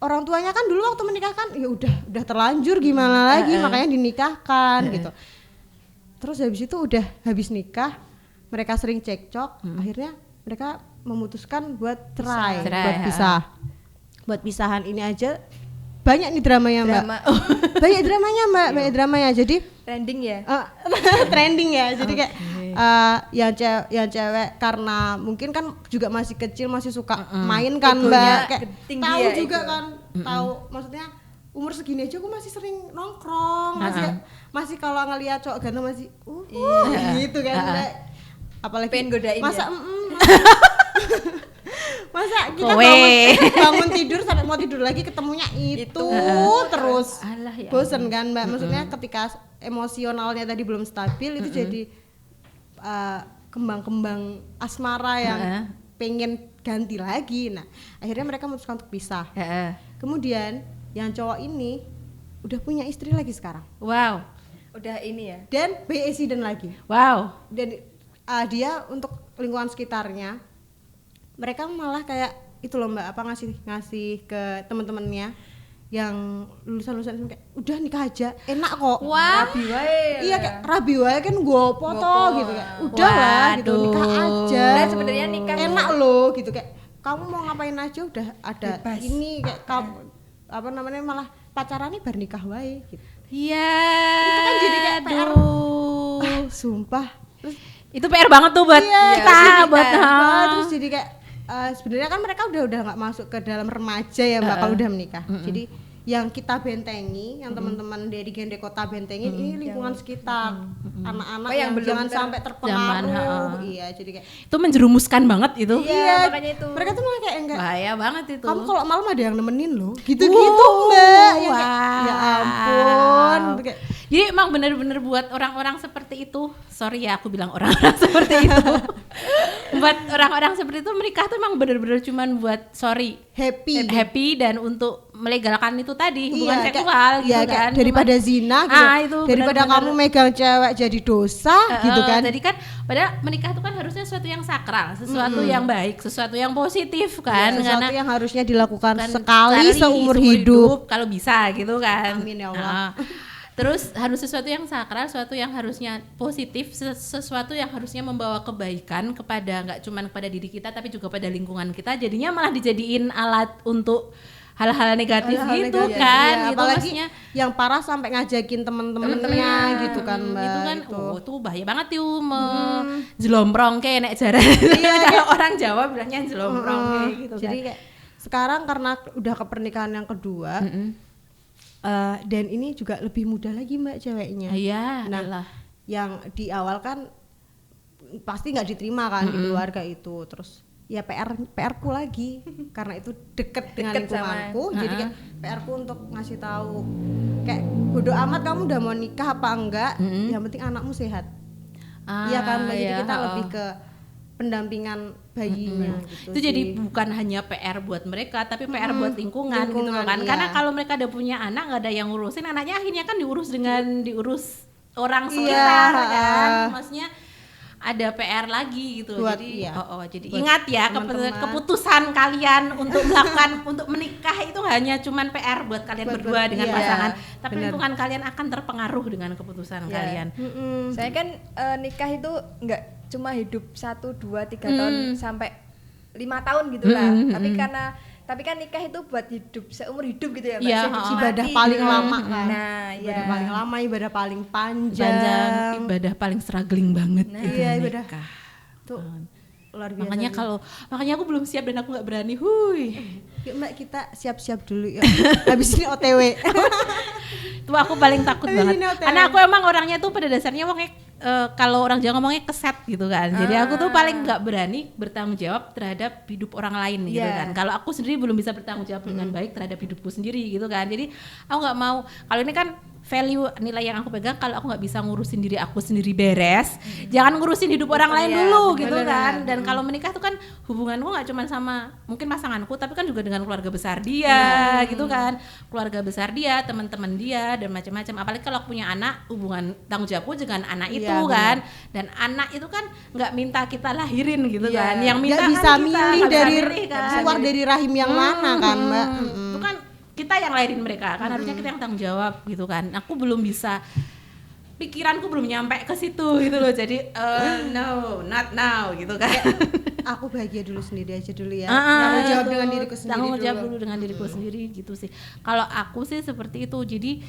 Speaker 2: orang tuanya kan dulu waktu menikah kan ya udah terlanjur gimana lagi, makanya dinikahkan gitu. Terus habis itu udah habis nikah mereka sering cekcok, akhirnya mereka memutuskan buat cerai. Buat pisah. Buat pisahan ini aja banyak nih dramanya Mbak. Banyak dramanya Jadi
Speaker 3: trending ya.
Speaker 2: Trending ya. Jadi kayak yang cewek karena mungkin kan juga masih kecil, masih suka main kan Mbak, kayak tahu juga kan, tahu maksudnya umur segini aja aku masih sering nongkrong, masih kalau ngeliat cowok ganteng masih gitu kan. Apalagi
Speaker 3: pengen godain
Speaker 2: masa
Speaker 3: ya?
Speaker 2: masa kita bangun tidur sampai mau tidur lagi ketemunya itu terus.
Speaker 1: Alah, ya
Speaker 2: bosen kan Mbak, maksudnya ketika emosionalnya tadi belum stabil itu jadi kembang-kembang asmara yang pengen ganti lagi. Nah akhirnya mereka memutuskan untuk pisah. Kemudian yang cowok ini udah punya istri lagi sekarang.
Speaker 1: Wow.
Speaker 3: Udah ini ya.
Speaker 2: Dan accident lagi.
Speaker 1: Wow.
Speaker 2: Dan dia untuk lingkungan sekitarnya, mereka malah kayak itu loh Mbak, apa ngasih ke teman-temannya yang lulusan kayak udah nikah aja, enak kok.
Speaker 1: Wah.
Speaker 3: Rabi wae.
Speaker 2: Iya kayak rabi wae kan gue foto gitu kayak. Udah lah gitu, nikah aja.
Speaker 3: Dan sebenarnya nikah
Speaker 2: enak loh gitu kayak. Kamu mau ngapain aja udah ada
Speaker 3: bebas.
Speaker 2: ini kayak kamu apa namanya malah pacarannya bar nikah wae gitu.
Speaker 1: Iya.
Speaker 2: Itu kan jadi kayak PR. Sumpah. Terus
Speaker 1: itu PR banget tuh buat kita, buat
Speaker 2: terus jadi kayak sebenarnya kan mereka udah nggak masuk ke dalam remaja ya Mbak kalau udah menikah. Jadi yang kita bentengi, yang teman-teman dari Gende Kota bentengin ini lingkungan sekitar, anak-anak yang jangan sampai terpengaruh. Iya, jadi kayak
Speaker 1: itu menjerumuskan banget itu.
Speaker 2: Iya,
Speaker 3: makanya itu.
Speaker 2: Mereka tuh malah kayak enggak.
Speaker 1: Bahaya banget itu.
Speaker 2: Kamu kalau malam ada yang nemenin loh. Gitu-gitu Mbak. Ya ampun. Kayak,
Speaker 1: jadi emang bener-bener buat orang-orang seperti itu. Sorry ya aku bilang orang-orang seperti itu. Buat orang-orang seperti itu menikah tuh emang bener-bener cuman buat happy dan untuk melegalkan itu tadi hubungan seksual gitu kan.
Speaker 2: Daripada zina gitu.
Speaker 1: Itu
Speaker 2: daripada kamu megang cewek jadi dosa gitu kan.
Speaker 1: Jadi kan padahal menikah itu kan harusnya sesuatu yang sakral, sesuatu yang baik, sesuatu yang positif kan.
Speaker 2: Sesuatu yang harusnya dilakukan sekali seumur hidup
Speaker 1: kalau bisa gitu kan.
Speaker 2: Amin ya Allah.
Speaker 1: Terus harus sesuatu yang sakral, sesuatu yang harusnya positif, sesuatu yang harusnya membawa kebaikan kepada nggak cuma kepada diri kita tapi juga pada lingkungan kita. Jadinya malah dijadiin alat untuk hal-hal negatif gitu kan. Gitu
Speaker 2: apalagi
Speaker 1: maksudnya
Speaker 2: yang parah sampai ngajakin temen-temennya gitu kan Mbak.
Speaker 1: Itu kan itu bahaya banget tuh jelomprong kayak nek jarang. Kalau orang Jawa bilangnya jelomprong kayak gitu kan.
Speaker 2: Jadi kayak sekarang karena udah ke pernikahan yang kedua dan ini juga lebih mudah lagi Mbak ceweknya.
Speaker 1: Iya.
Speaker 2: Nah, yang di awal kan pasti nggak diterima kan di keluarga itu, terus ya PR-ku lagi karena itu deket dengan lingkunganku, jadi kayak PR-ku untuk ngasih tahu kayak bodo amat kamu udah mau nikah apa enggak, yang penting anakmu sehat. Iya kan, jadi kita lebih ke pendampingan bayinya gitu.
Speaker 1: Itu jadi bukan hanya PR buat mereka tapi PR buat lingkungan gitu kan.
Speaker 2: Iya.
Speaker 1: Karena kalau mereka udah punya anak nggak ada yang ngurusin, anaknya akhirnya kan diurus orang sekitar kan. Maksudnya ada PR lagi gitu.
Speaker 2: Buat,
Speaker 1: jadi ingat ya keputusan kalian untuk melakukan untuk menikah itu hanya cuman PR buat kalian berdua dengan pasangan, tapi lingkungan kalian akan terpengaruh dengan keputusan kalian.
Speaker 3: Saya kan nikah itu enggak cuma hidup 1, 2, 3 tahun sampai 5 tahun gitu lah. Tapi kan nikah itu buat hidup seumur hidup gitu ya Mbak.
Speaker 2: Iya, ibadah paling lama kan.
Speaker 3: Nah,
Speaker 2: ibadah paling lama, ibadah paling panjang,
Speaker 1: ibadah paling struggling banget.
Speaker 2: Iya, ibadah. Tuh luar biasa.
Speaker 1: Makanya aku belum siap dan aku nggak berani.
Speaker 2: Yuk Mbak, kita siap-siap dulu ya. Habis ini OTW.
Speaker 1: Tuh aku paling takut banget. Karena aku emang orangnya tuh pada dasarnya kalau orang Jawa ngomongnya keset gitu kan. Jadi aku tuh paling nggak berani bertanggung jawab terhadap hidup orang lain gitu kan. Kalau aku sendiri belum bisa bertanggung jawab dengan baik terhadap hidupku sendiri gitu kan. Jadi aku nggak mau. Kalau ini kan value nilai yang aku pegang, kalau aku nggak bisa ngurusin diri aku sendiri beres, jangan ngurusin hidup orang lain dulu gitu kan. Dan kalau menikah tuh kan hubunganku nggak cuma sama mungkin pasanganku, tapi kan juga dengan keluarga besar dia gitu kan, keluarga besar dia, teman-teman dia dan macam-macam. Apalagi kalau aku punya anak, hubungan tanggung jawabku dengan anak itu kan. Dan anak itu kan nggak minta kita lahirin gitu kan, yang minta
Speaker 2: nggak bisa
Speaker 1: kan
Speaker 2: milih
Speaker 1: kita
Speaker 2: dari
Speaker 1: kan.
Speaker 2: keluar dari rahim yang mana kan Mbak.
Speaker 1: Itu kan kita yang lahirin mereka kan, harusnya kita yang tanggung jawab gitu kan. Aku belum bisa, pikiranku belum nyampe ke situ gitu loh. Jadi no, not now gitu kan.
Speaker 2: Aku bahagia dulu sendiri aja dulu ya. Tanggung jawab dengan diriku sendiri.
Speaker 1: Tanggung jawab dulu dengan diriku sendiri gitu sih. Kalau aku sih seperti itu. Jadi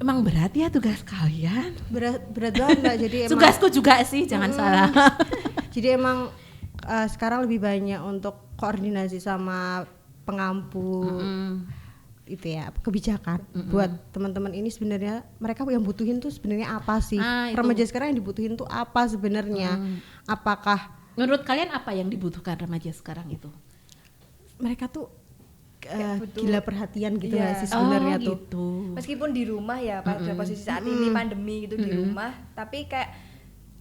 Speaker 1: emang berat ya tugas kalian.
Speaker 2: Berat banget Mbak. Jadi emang
Speaker 1: tugasku juga sih, jangan salah.
Speaker 2: Jadi emang sekarang lebih banyak untuk koordinasi sama pengampu. itu ya kebijakan buat teman-teman ini sebenarnya mereka yang butuhin tuh sebenarnya apa sih? Remaja sekarang yang dibutuhin tuh apa sebenarnya? Apakah
Speaker 1: menurut kalian apa yang dibutuhkan remaja sekarang itu?
Speaker 2: Mereka tuh gila perhatian gitu nggak sih sebenarnya tuh?
Speaker 1: Gitu.
Speaker 3: Meskipun di rumah ya pada posisi saat ini pandemi gitu di rumah, tapi kayak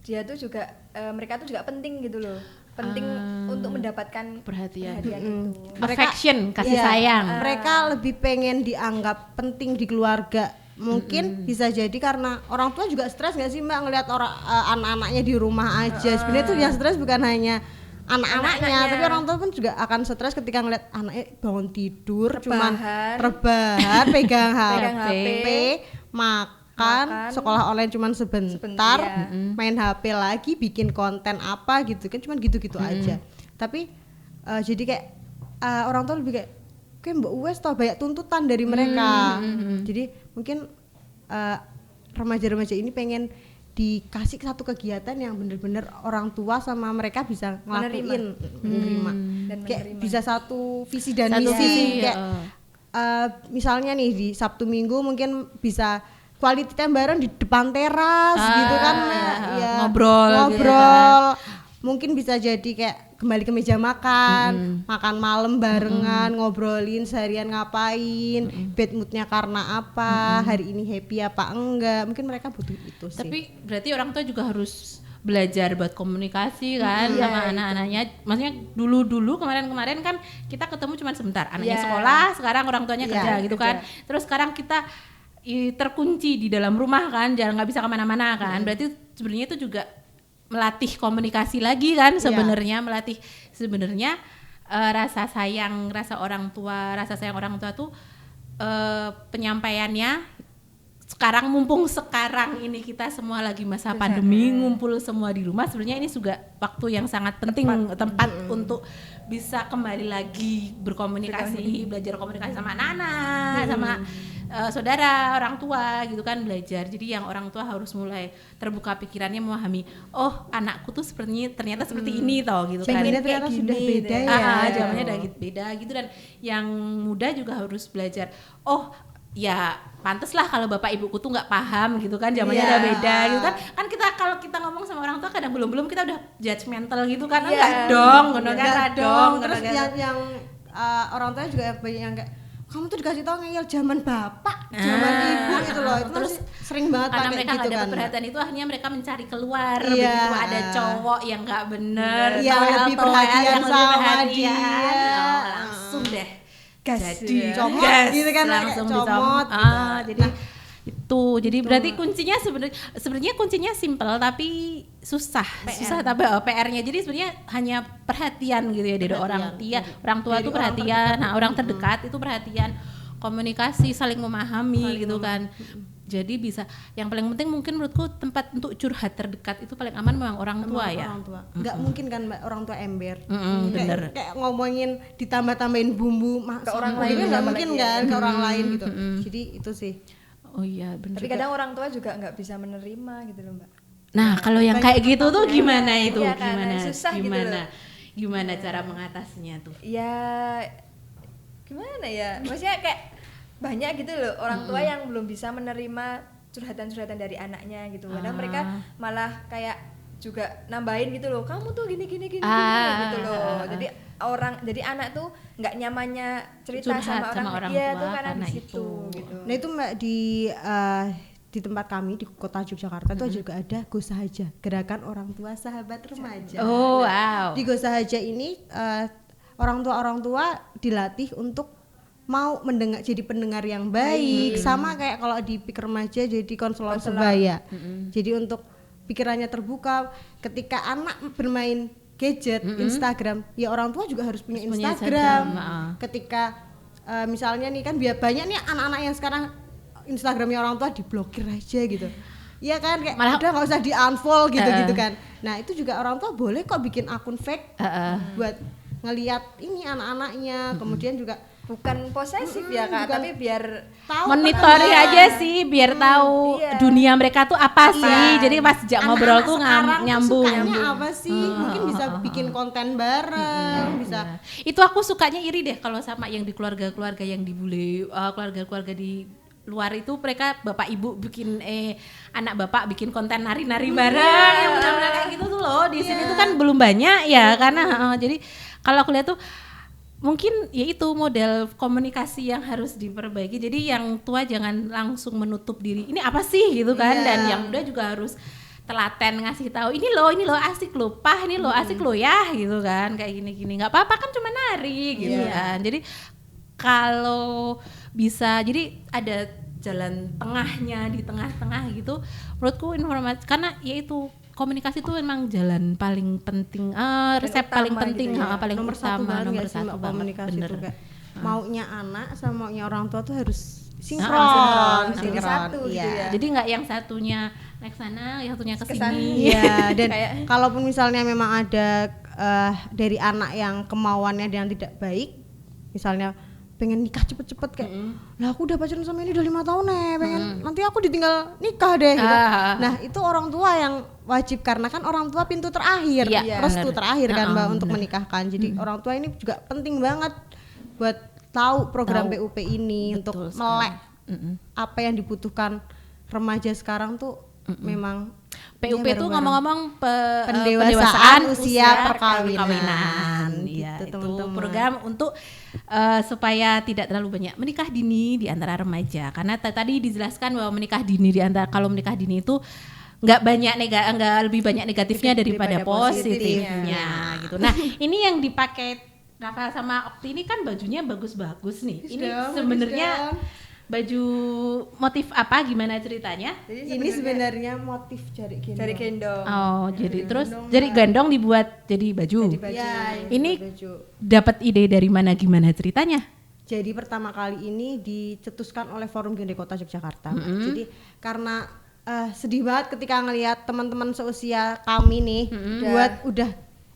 Speaker 3: dia tuh juga mereka tuh juga penting gitu loh, penting untuk mendapatkan perhatian itu.
Speaker 1: Affection, kasih sayang.
Speaker 2: Mereka lebih pengen dianggap penting di keluarga. Mungkin bisa jadi karena orang tua juga stres nggak sih Mbak ngelihat orang anak-anaknya di rumah aja. Sebenarnya tuh yang stres bukan hanya anak-anaknya, tapi orang tua pun juga akan stres ketika ngeliat anaknya bangun tidur cuman rebahan, pegang HP, makan, sekolah online cuman sebentar, main HP lagi, bikin konten apa gitu kan, cuman gitu-gitu aja. Tapi jadi kayak orang tua lebih kayak mbak Uwes tau banyak tuntutan dari mereka. Jadi mungkin remaja-remaja ini pengen dikasih satu kegiatan yang benar-benar orang tua sama mereka bisa ngelakuin, menerima. Dan kayak menerima. Bisa satu visi dan misi kayak misalnya nih di Sabtu Minggu mungkin bisa quality time bareng di depan teras gitu kan ya,
Speaker 1: ngobrol
Speaker 2: gitu. Mungkin bisa jadi kayak kembali ke meja makan, makan malam barengan, ngobrolin seharian ngapain, bad moodnya karena apa, hari ini happy apa enggak, mungkin mereka butuh itu sih.
Speaker 1: Tapi berarti orang tua juga harus belajar buat komunikasi kan sama anak-anaknya. Maksudnya dulu kemarin kan kita ketemu cuma sebentar, anaknya sekolah, sekarang orang tuanya kerja gitu kan. Terus sekarang kita terkunci di dalam rumah kan, jarang nggak bisa kemana-mana kan. Berarti sebenarnya itu juga melatih komunikasi lagi kan sebenarnya, melatih sebenarnya rasa sayang orang tua tuh penyampaiannya sekarang, mumpung sekarang ini kita semua lagi masa pandemi, ngumpul semua di rumah, sebenarnya ini juga waktu yang sangat penting, tempat untuk bisa kembali lagi berkomunikasi, belajar komunikasi sama anak-anak, sama saudara, orang tua gitu kan, belajar. Jadi yang orang tua harus mulai terbuka pikirannya, memahami, oh anakku tuh ternyata seperti ini toh gitu kan.
Speaker 2: Ternyata sudah beda ya.
Speaker 1: Zamannya udah beda gitu, dan yang muda juga harus belajar. Oh ya pantes lah kalau bapak ibuku tuh nggak paham gitu kan, zamannya udah beda gitu kan. Kan kita kalau kita ngomong sama orang tua kadang belum kita udah judgmental gitu kan, enggak dong.
Speaker 2: Terus yang orang tua juga banyak yang kayak, kamu tuh dikasih tahu ngeyel zaman bapak, zaman ibu itu loh. Itu terus sering banget
Speaker 1: karena
Speaker 2: pakai
Speaker 1: mereka
Speaker 2: gitu
Speaker 1: kan. Karena perhatian itu akhirnya mereka mencari keluar, begitu ada cowok yang nggak bener,
Speaker 2: yang lebih perhatian sama dia,
Speaker 1: langsung deh
Speaker 2: jadi comot gitu kan,
Speaker 1: langsung
Speaker 2: comot.
Speaker 1: Jadi berarti kuncinya sebenarnya kuncinya simple tapi susah tapi PR-nya. Jadi sebenarnya hanya perhatian gitu ya dari orang tua tuh perhatian, orang terdekat itu perhatian, komunikasi, saling memahami gitu kan. Jadi bisa, yang paling penting mungkin menurutku tempat untuk curhat terdekat itu paling aman memang orang tua ya.
Speaker 2: Orang tua. Nggak mungkin kan Mbak, orang tua ember.
Speaker 1: Bener.
Speaker 2: Kayak ngomongin ditambah-tambahin bumbu ke orang lain nggak mungkin kan ke orang lain gitu. Jadi itu sih.
Speaker 1: Oh iya bener.
Speaker 3: Tapi kadang orang tua juga nggak bisa menerima gitu loh Mbak.
Speaker 1: Nah kalau yang kayak gitu tuh gimana itu?
Speaker 3: Ya, susah
Speaker 1: gimana?
Speaker 3: Gitu
Speaker 1: gimana cara mengatasinya tuh?
Speaker 3: Ya gimana ya? Maksudnya kayak banyak gitu loh orang tua yang belum bisa menerima curhatan-curhatan dari anaknya gitu. Kadang mereka malah kayak juga nambahin gitu loh, kamu tuh gini gitu loh. Jadi anak tuh nggak nyamannya cerita
Speaker 1: curhat
Speaker 3: sama orang
Speaker 1: tua
Speaker 3: tuh karena di situ
Speaker 1: itu.
Speaker 3: gitu.
Speaker 2: Nah itu Mbak di tempat kami di kota Yogyakarta itu juga ada Go Sahaja, gerakan orang tua sahabat remaja.
Speaker 1: Oh wow.
Speaker 2: Di Go Sahaja ini orang tua dilatih untuk mau mendengar, jadi pendengar yang baik, sama kayak kalau di PIK remaja jadi konselor sebaya. Jadi untuk pikirannya terbuka, ketika anak bermain gadget, Instagram, ya orang tua juga harus punya Instagram. Ketika misalnya nih kan banyak nih anak-anak yang sekarang Instagramnya orang tua diblokir aja gitu. Iya kan, kayak udah nggak usah di-unfollow gitu kan. Nah itu juga orang tua boleh kok bikin akun fake buat ngelihat ini anak-anaknya. Kemudian juga
Speaker 3: bukan posesif ya Kak, tapi biar
Speaker 1: monitoring aja sih, biar tahu dunia mereka tuh apa sih. Jadi pas sejak ngobrol tuh nyambung.
Speaker 2: Apa sih? Mungkin bisa bikin konten bareng, bisa.
Speaker 1: Itu aku sukanya iri deh kalau sama yang di keluarga-keluarga yang dibully, keluarga-keluarga di luar itu mereka bapak ibu bikin anak bapak bikin konten nari-nari bareng yang benar-benar kayak gitu tuh loh. Di sini tuh kan belum banyak ya karena jadi kalau aku lihat tuh mungkin ya itu model komunikasi yang harus diperbaiki. Jadi yang tua jangan langsung menutup diri. Ini apa sih gitu kan? Dan yang muda juga harus telaten ngasih tahu ini loh asik loh, Pah ini loh asik loh ya gitu kan. Kayak gini-gini nggak apa-apa kan cuma nari gitu kan. Jadi kalau bisa jadi ada jalan tengahnya di tengah-tengah gitu. Menurutku informasi karena ya itu komunikasi itu memang jalan paling penting, resep paling penting,
Speaker 2: gitu ya.
Speaker 1: paling
Speaker 2: nomor
Speaker 1: utama, nomor satu
Speaker 2: komunikasi
Speaker 1: bener.
Speaker 2: itu kayak maunya anak sama maunya orang tua tuh harus
Speaker 3: sinkron.
Speaker 2: sinkron.
Speaker 3: Satu
Speaker 2: Iya.
Speaker 3: gitu ya.
Speaker 1: Jadi nggak yang satunya naik sana, yang satunya ke sini.
Speaker 2: Iya, dan kalaupun misalnya memang ada dari anak yang kemauannya yang tidak baik, misalnya pengen nikah cepet-cepet kayak lah aku udah pacaran sama ini udah 5 tahun pengen nanti aku ditinggal nikah deh gitu. Nah itu orang tua yang wajib karena kan orang tua pintu terakhir, restu terakhir kan Mbak untuk menikahkan. Jadi orang tua ini juga penting banget buat tahu program PUP ini. Betul, untuk melek apa yang dibutuhkan remaja sekarang tuh memang
Speaker 1: PUP itu ngomong-ngomong
Speaker 2: pendewasaan usia perkawinan.
Speaker 1: Iya,
Speaker 2: gitu,
Speaker 1: itu program untuk supaya tidak terlalu banyak menikah dini di antara remaja. Karena tadi dijelaskan bahwa menikah dini kalau menikah dini itu nggak lebih banyak negatifnya daripada positifnya gitu. Nah, ini yang dipakai Rafael sama Okti ini kan bajunya bagus-bagus nih. Ini sebenarnya baju motif apa, gimana ceritanya?
Speaker 2: Ini sebenarnya motif jari gendong.
Speaker 1: Oh, jadi terus jari gendong dibuat jadi baju.
Speaker 2: Ya,
Speaker 1: ini dapat ide dari mana, gimana ceritanya?
Speaker 2: Jadi pertama kali ini dicetuskan oleh Forum Gende Kota Yogyakarta. Jadi karena sedih banget ketika ngelihat teman-teman seusia kami nih udah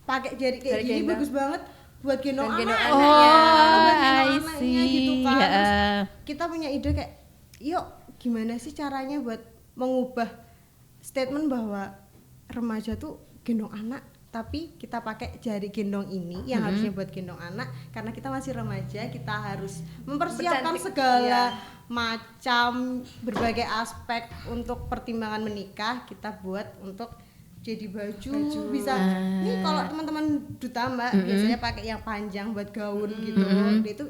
Speaker 2: pakai jari kayak gini bagus banget buat gendong anaknya gitu kan. Terus kita punya ide kayak yuk gimana sih caranya buat mengubah statement bahwa remaja tuh gendong anak, tapi kita pakai jari gendong ini yang harusnya buat gendong anak. Karena kita masih remaja, kita harus mempersiapkan segala macam berbagai aspek untuk pertimbangan menikah. Kita buat untuk jadi baju. Bisa nih kalau teman-teman duta Mbak biasanya pakai yang panjang buat gaun gitu. Itu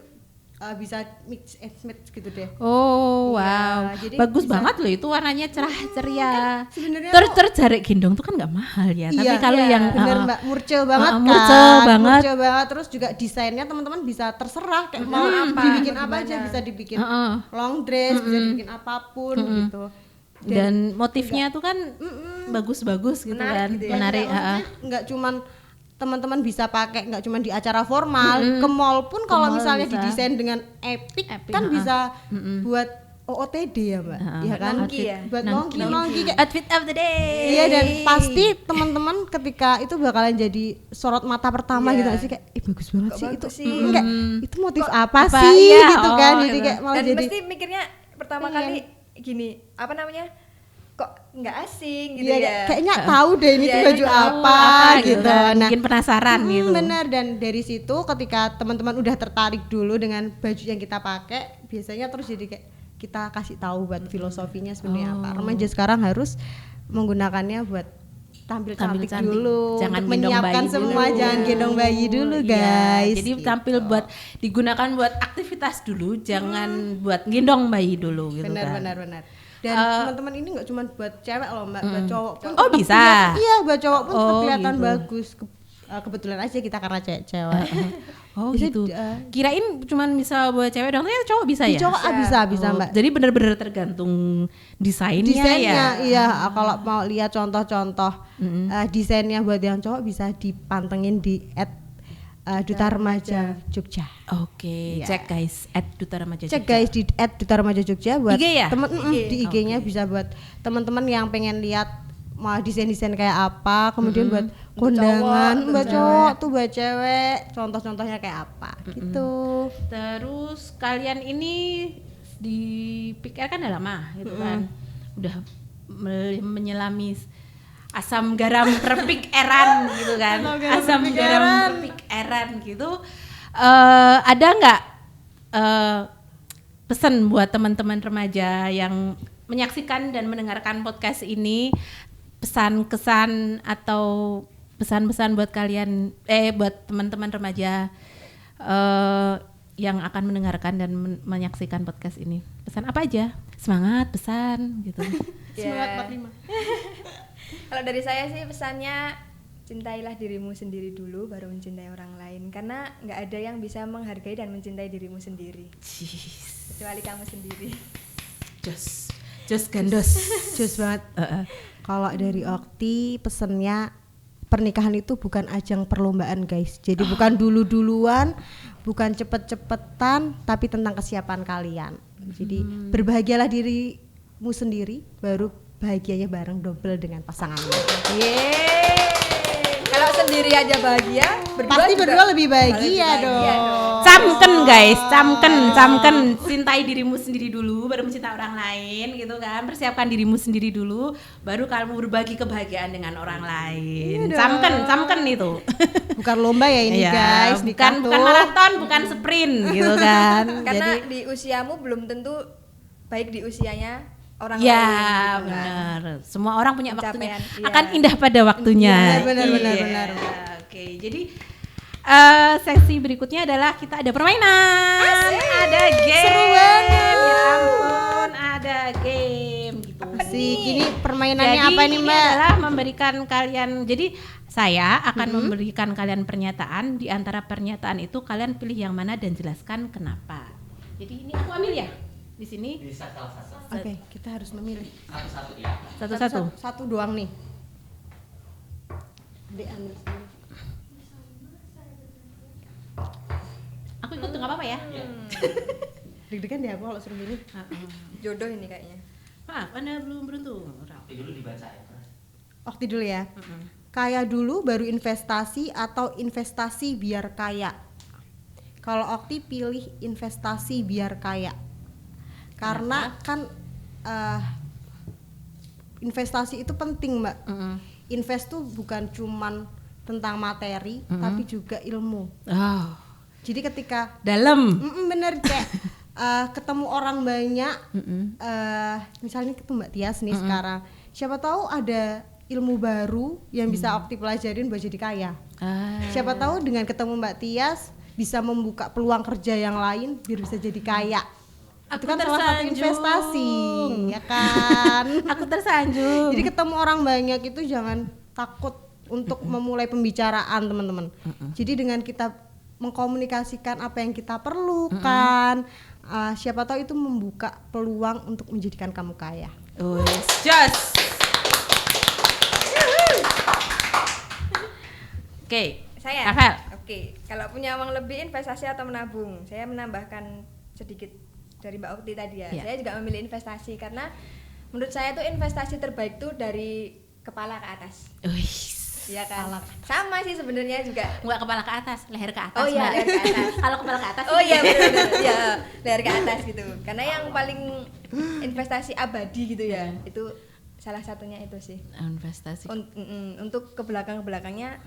Speaker 2: bisa mix and match gitu deh.
Speaker 1: Oh wow, jadi bagus banget loh itu warnanya cerah ceria.
Speaker 2: Sebenarnya
Speaker 1: terus jari gendong tuh kan nggak mahal ya. Tapi kalau yang
Speaker 2: bener Mbak murcel banget
Speaker 1: murcel banget.
Speaker 2: Terus juga desainnya teman-teman bisa terserah kayak mau dibikin apa aja, bisa dibikin long dress, bisa dibikin apapun gitu.
Speaker 1: Dan motifnya tuh kan bagus-bagus gitu kan,
Speaker 2: gitu ya.
Speaker 1: Menarik.
Speaker 2: Nggak cuman teman-teman bisa pakai, nggak cuman di acara formal, ke mall pun kalau misalnya didesain dengan epic kan bisa buat OOTD ya Mbak, ya kan? Buat nongki kayak
Speaker 1: outfit of the day.
Speaker 2: Iya, dan pasti teman-teman ketika itu bakalan jadi sorot mata pertama gitu sih, kayak bagus banget sih itu. Kayak itu motif apa sih gitu kan? Jadi kayak malah
Speaker 3: dan
Speaker 2: jadi
Speaker 3: mesti mikirnya pertama kali gini, apa namanya? Kok nggak asing gitu
Speaker 2: kayaknya tahu deh ini tuh baju apa gitu.
Speaker 1: Nah, bikin penasaran gitu.
Speaker 2: Bener, dan dari situ ketika teman-teman udah tertarik dulu dengan baju yang kita pakai, biasanya terus jadi kayak kita kasih tahu buat filosofinya sebenarnya apa. Remaja sekarang harus menggunakannya buat tampil cantik dulu,
Speaker 1: jangan
Speaker 2: menyiapkan semua dulu. Jangan gendong bayi dulu guys.
Speaker 1: Jadi gitu. Tampil buat digunakan buat aktivitas dulu, jangan buat gendong bayi dulu gitu.
Speaker 2: Benar. Dan teman-teman ini nggak cuma buat cewek loh Mbak, buat cowok pun.
Speaker 1: Oh bisa.
Speaker 2: Iya, buat cowok pun kelihatan bagus. Kebetulan aja kita karena cewek.
Speaker 1: Oh bisa, gitu. Kirain cuma bisa buat cewek dong, ternyata cowok bisa ya?
Speaker 2: Cowok bisa Mbak.
Speaker 1: Jadi benar-benar tergantung desainnya ya.
Speaker 2: Iya, kalau mau lihat contoh-contoh desainnya buat yang cowok bisa dipantengin di Duta Remaja Jogja.
Speaker 1: Oke, cek guys @Duta Remaja Jogja.
Speaker 2: Cek guys di @Duta Remaja Jogja buat
Speaker 1: IG ya?
Speaker 2: di IG-nya bisa buat teman-teman yang pengen lihat mau desain-desain kayak apa, kemudian buat kondangan mbak cowok tuh mbak cewek, contoh-contohnya kayak apa gitu.
Speaker 1: Terus kalian ini di PIK kan udah lama gitu kan, udah menyelami asam garam perpik eran gitu kan, asam garam perpik eran gitu. Ada nggak pesan buat teman-teman remaja yang menyaksikan dan mendengarkan podcast ini, pesan kesan atau pesan-pesan buat kalian buat teman-teman remaja yang akan mendengarkan dan menyaksikan podcast ini? Pesan apa aja? Semangat, pesan gitu.
Speaker 2: Semangat 45.
Speaker 3: Kalau dari saya sih pesannya, cintailah dirimu sendiri dulu baru mencintai orang lain, karena nggak ada yang bisa menghargai dan mencintai dirimu sendiri kecuali kamu sendiri.
Speaker 1: Jos gandos.
Speaker 2: Jos banget. Kalau dari Okti pesennya, pernikahan itu bukan ajang perlombaan guys. Jadi bukan dulu-duluan, bukan cepet-cepetan, tapi tentang kesiapan kalian. Jadi berbahagialah dirimu sendiri, baru bahagianya bareng double dengan pasanganmu.
Speaker 3: Kalau sendiri aja bahagia,
Speaker 2: pasti berdua lebih bahagia dong.
Speaker 1: Camken guys, camken. Cintai dirimu sendiri dulu, baru mencintai orang lain gitu kan. Persiapkan dirimu sendiri dulu, baru kamu berbagi kebahagiaan dengan orang lain. Camken itu.
Speaker 2: Bukan lomba ya ini guys,
Speaker 1: bukan maraton, bukan sprint gitu kan.
Speaker 3: Karena di usiamu belum tentu baik di usianya orang lain.
Speaker 1: Ya benar. Semua orang punya waktunya. Akan indah pada waktunya.
Speaker 2: Benar.
Speaker 1: Oke, jadi sesi berikutnya adalah kita ada permainan. Ada game.
Speaker 2: Seru banget.
Speaker 1: Ya ampun, ada game gitu.
Speaker 2: Ini permainannya
Speaker 1: jadi
Speaker 2: apa nih Mbak?
Speaker 1: Ini adalah memberikan kalian. Jadi saya akan memberikan kalian pernyataan. Di antara pernyataan itu kalian pilih yang mana dan jelaskan kenapa. Jadi ini aku ambil ya. Di sini
Speaker 4: bisa salah satu.
Speaker 2: Oke, kita harus memilih
Speaker 4: Satu-satu ya.
Speaker 1: satu-satu.
Speaker 2: Satu doang nih. Ambil.
Speaker 1: Aku ikut nggak apa-apa ya?
Speaker 2: Deg-degan deh aku kalau suruh milih.
Speaker 3: Jodoh ini kayaknya.
Speaker 1: Maaf, Anda belum beruntung.
Speaker 4: Tapi dulu dibaca ya.
Speaker 2: Okti dulu ya. Kaya dulu baru investasi atau investasi biar kaya? Kalau Okti pilih investasi biar kaya. Karena kan investasi itu penting Mbak. Invest tuh bukan cuman tentang materi, tapi juga ilmu. Jadi ketika
Speaker 1: dalam
Speaker 2: bener kayak ketemu orang banyak, misalnya ketemu Mbak Tias nih sekarang, siapa tahu ada ilmu baru yang bisa Okti pelajarin buat jadi kaya. Siapa tahu dengan ketemu Mbak Tias bisa membuka peluang kerja yang lain biar bisa jadi kaya. Itu kan salah satu investasi, ya kan?
Speaker 1: Aku tersanjung.
Speaker 2: Jadi ketemu orang banyak itu jangan takut untuk memulai pembicaraan teman-teman. Jadi dengan kita mengkomunikasikan apa yang kita perlukan, siapa tahu itu membuka peluang untuk menjadikan kamu kaya.
Speaker 1: Just. Oke,
Speaker 3: saya.
Speaker 1: Rafael.
Speaker 3: Oke, kalau punya uang lebih investasi atau menabung? Saya menambahkan sedikit dari Mbak Okti tadi ya. Saya juga memilih investasi karena menurut saya tuh investasi terbaik tuh dari kepala ke atas. Iya kan? Sama sih sebenarnya juga.
Speaker 1: Enggak kepala ke atas, leher ke atas.
Speaker 3: Oh iya, leher ke atas.
Speaker 1: Kalau kepala ke atas.
Speaker 3: Oh iya benar. Ya, leher ke atas gitu. Karena yang paling investasi abadi gitu ya. Itu salah satunya itu sih.
Speaker 1: Investasi.
Speaker 3: Untuk ke belakang-belakangnya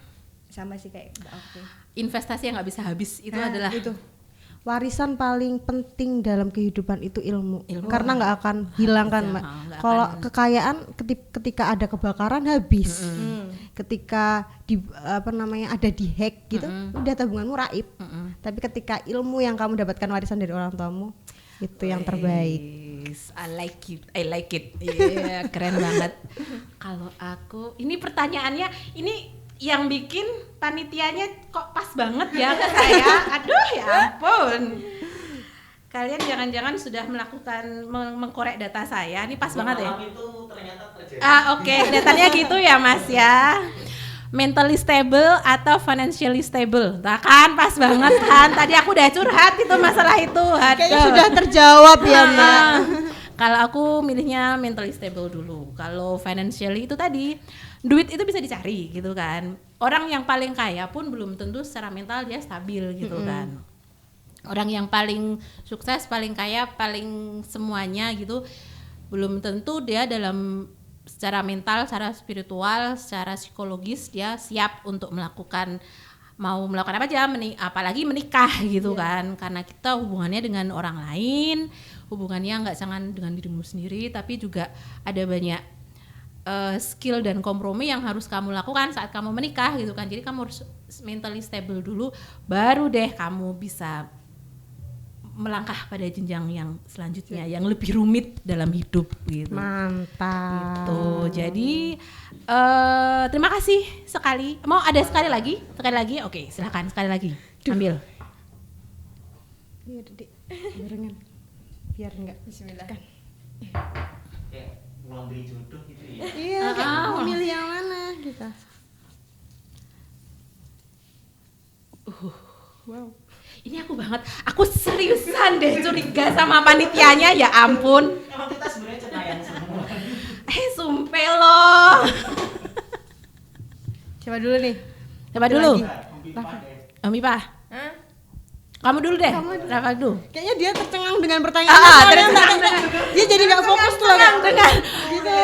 Speaker 3: sama sih kayak Mbak Okti.
Speaker 1: Investasi yang nggak bisa habis itu adalah
Speaker 2: itu. Warisan paling penting dalam kehidupan itu ilmu. Karena nggak akan hilang kan Mbak. Kalau kekayaan ketika ada kebakaran habis. Ketika ada di hack gitu, udah tabunganmu raib. Tapi ketika ilmu yang kamu dapatkan warisan dari orang tuamu itu yang terbaik.
Speaker 1: I like it. Iya, keren banget. Kalau aku, ini pertanyaannya ini yang bikin panitianya kok pas banget ya ke saya. Aduh ya ampun. Kalian jangan-jangan sudah melakukan mengkorek data saya. Ini pas banget ya.
Speaker 4: Itu ternyata terjadi.
Speaker 1: Oke. Datanya gitu ya Mas ya. Mentally stable atau financially stable. Nah kan pas banget kan. Tadi aku udah curhat itu masalah itu.
Speaker 2: Kayaknya sudah terjawab ya Mbak.
Speaker 1: Kalau aku milihnya mentally stable dulu. Kalau financially itu tadi duit itu bisa dicari gitu kan. orang yang paling kaya pun belum tentu secara mental dia stabil gitu kan. Orang yang paling sukses, paling kaya, paling semuanya gitu belum tentu dia dalam secara mental, secara spiritual, secara psikologis dia siap untuk melakukan apa aja, apalagi menikah gitu kan, karena kita hubungannya dengan orang lain, hubungannya nggak cuma dengan dirimu sendiri, tapi juga ada banyak skill dan kompromi yang harus kamu lakukan saat kamu menikah gitu kan. Jadi kamu harus mentally stable dulu, baru deh kamu bisa melangkah pada jenjang yang selanjutnya yang lebih rumit dalam hidup gitu.
Speaker 2: Mantap.
Speaker 1: Gitu. Jadi terima kasih sekali. Mau ada sekali lagi? Oke, silakan sekali lagi. Ambil.
Speaker 2: Ini ada Dik, barengan. Biar enggak
Speaker 3: Bismillah.
Speaker 4: Kayak laundry jodoh gitu ya.
Speaker 2: Iya, kayak mau milih yang mana gitu. Wow.
Speaker 1: Ini aku banget. Aku seriusan deh curiga sama panitianya, ya ampun.
Speaker 4: Emang kita sebenarnya cenayang semua.
Speaker 1: Sumpah loh.
Speaker 2: Coba dulu nih.
Speaker 1: Coba dulu.
Speaker 4: Nah,
Speaker 1: Om Ipa.
Speaker 3: Hah?
Speaker 1: Kamu dulu deh. Rafa dulu.
Speaker 2: Kayaknya dia tercengang dengan pertanyaan. Dia jadi nggak fokus tuh kan.
Speaker 1: Dengan
Speaker 2: Gitu.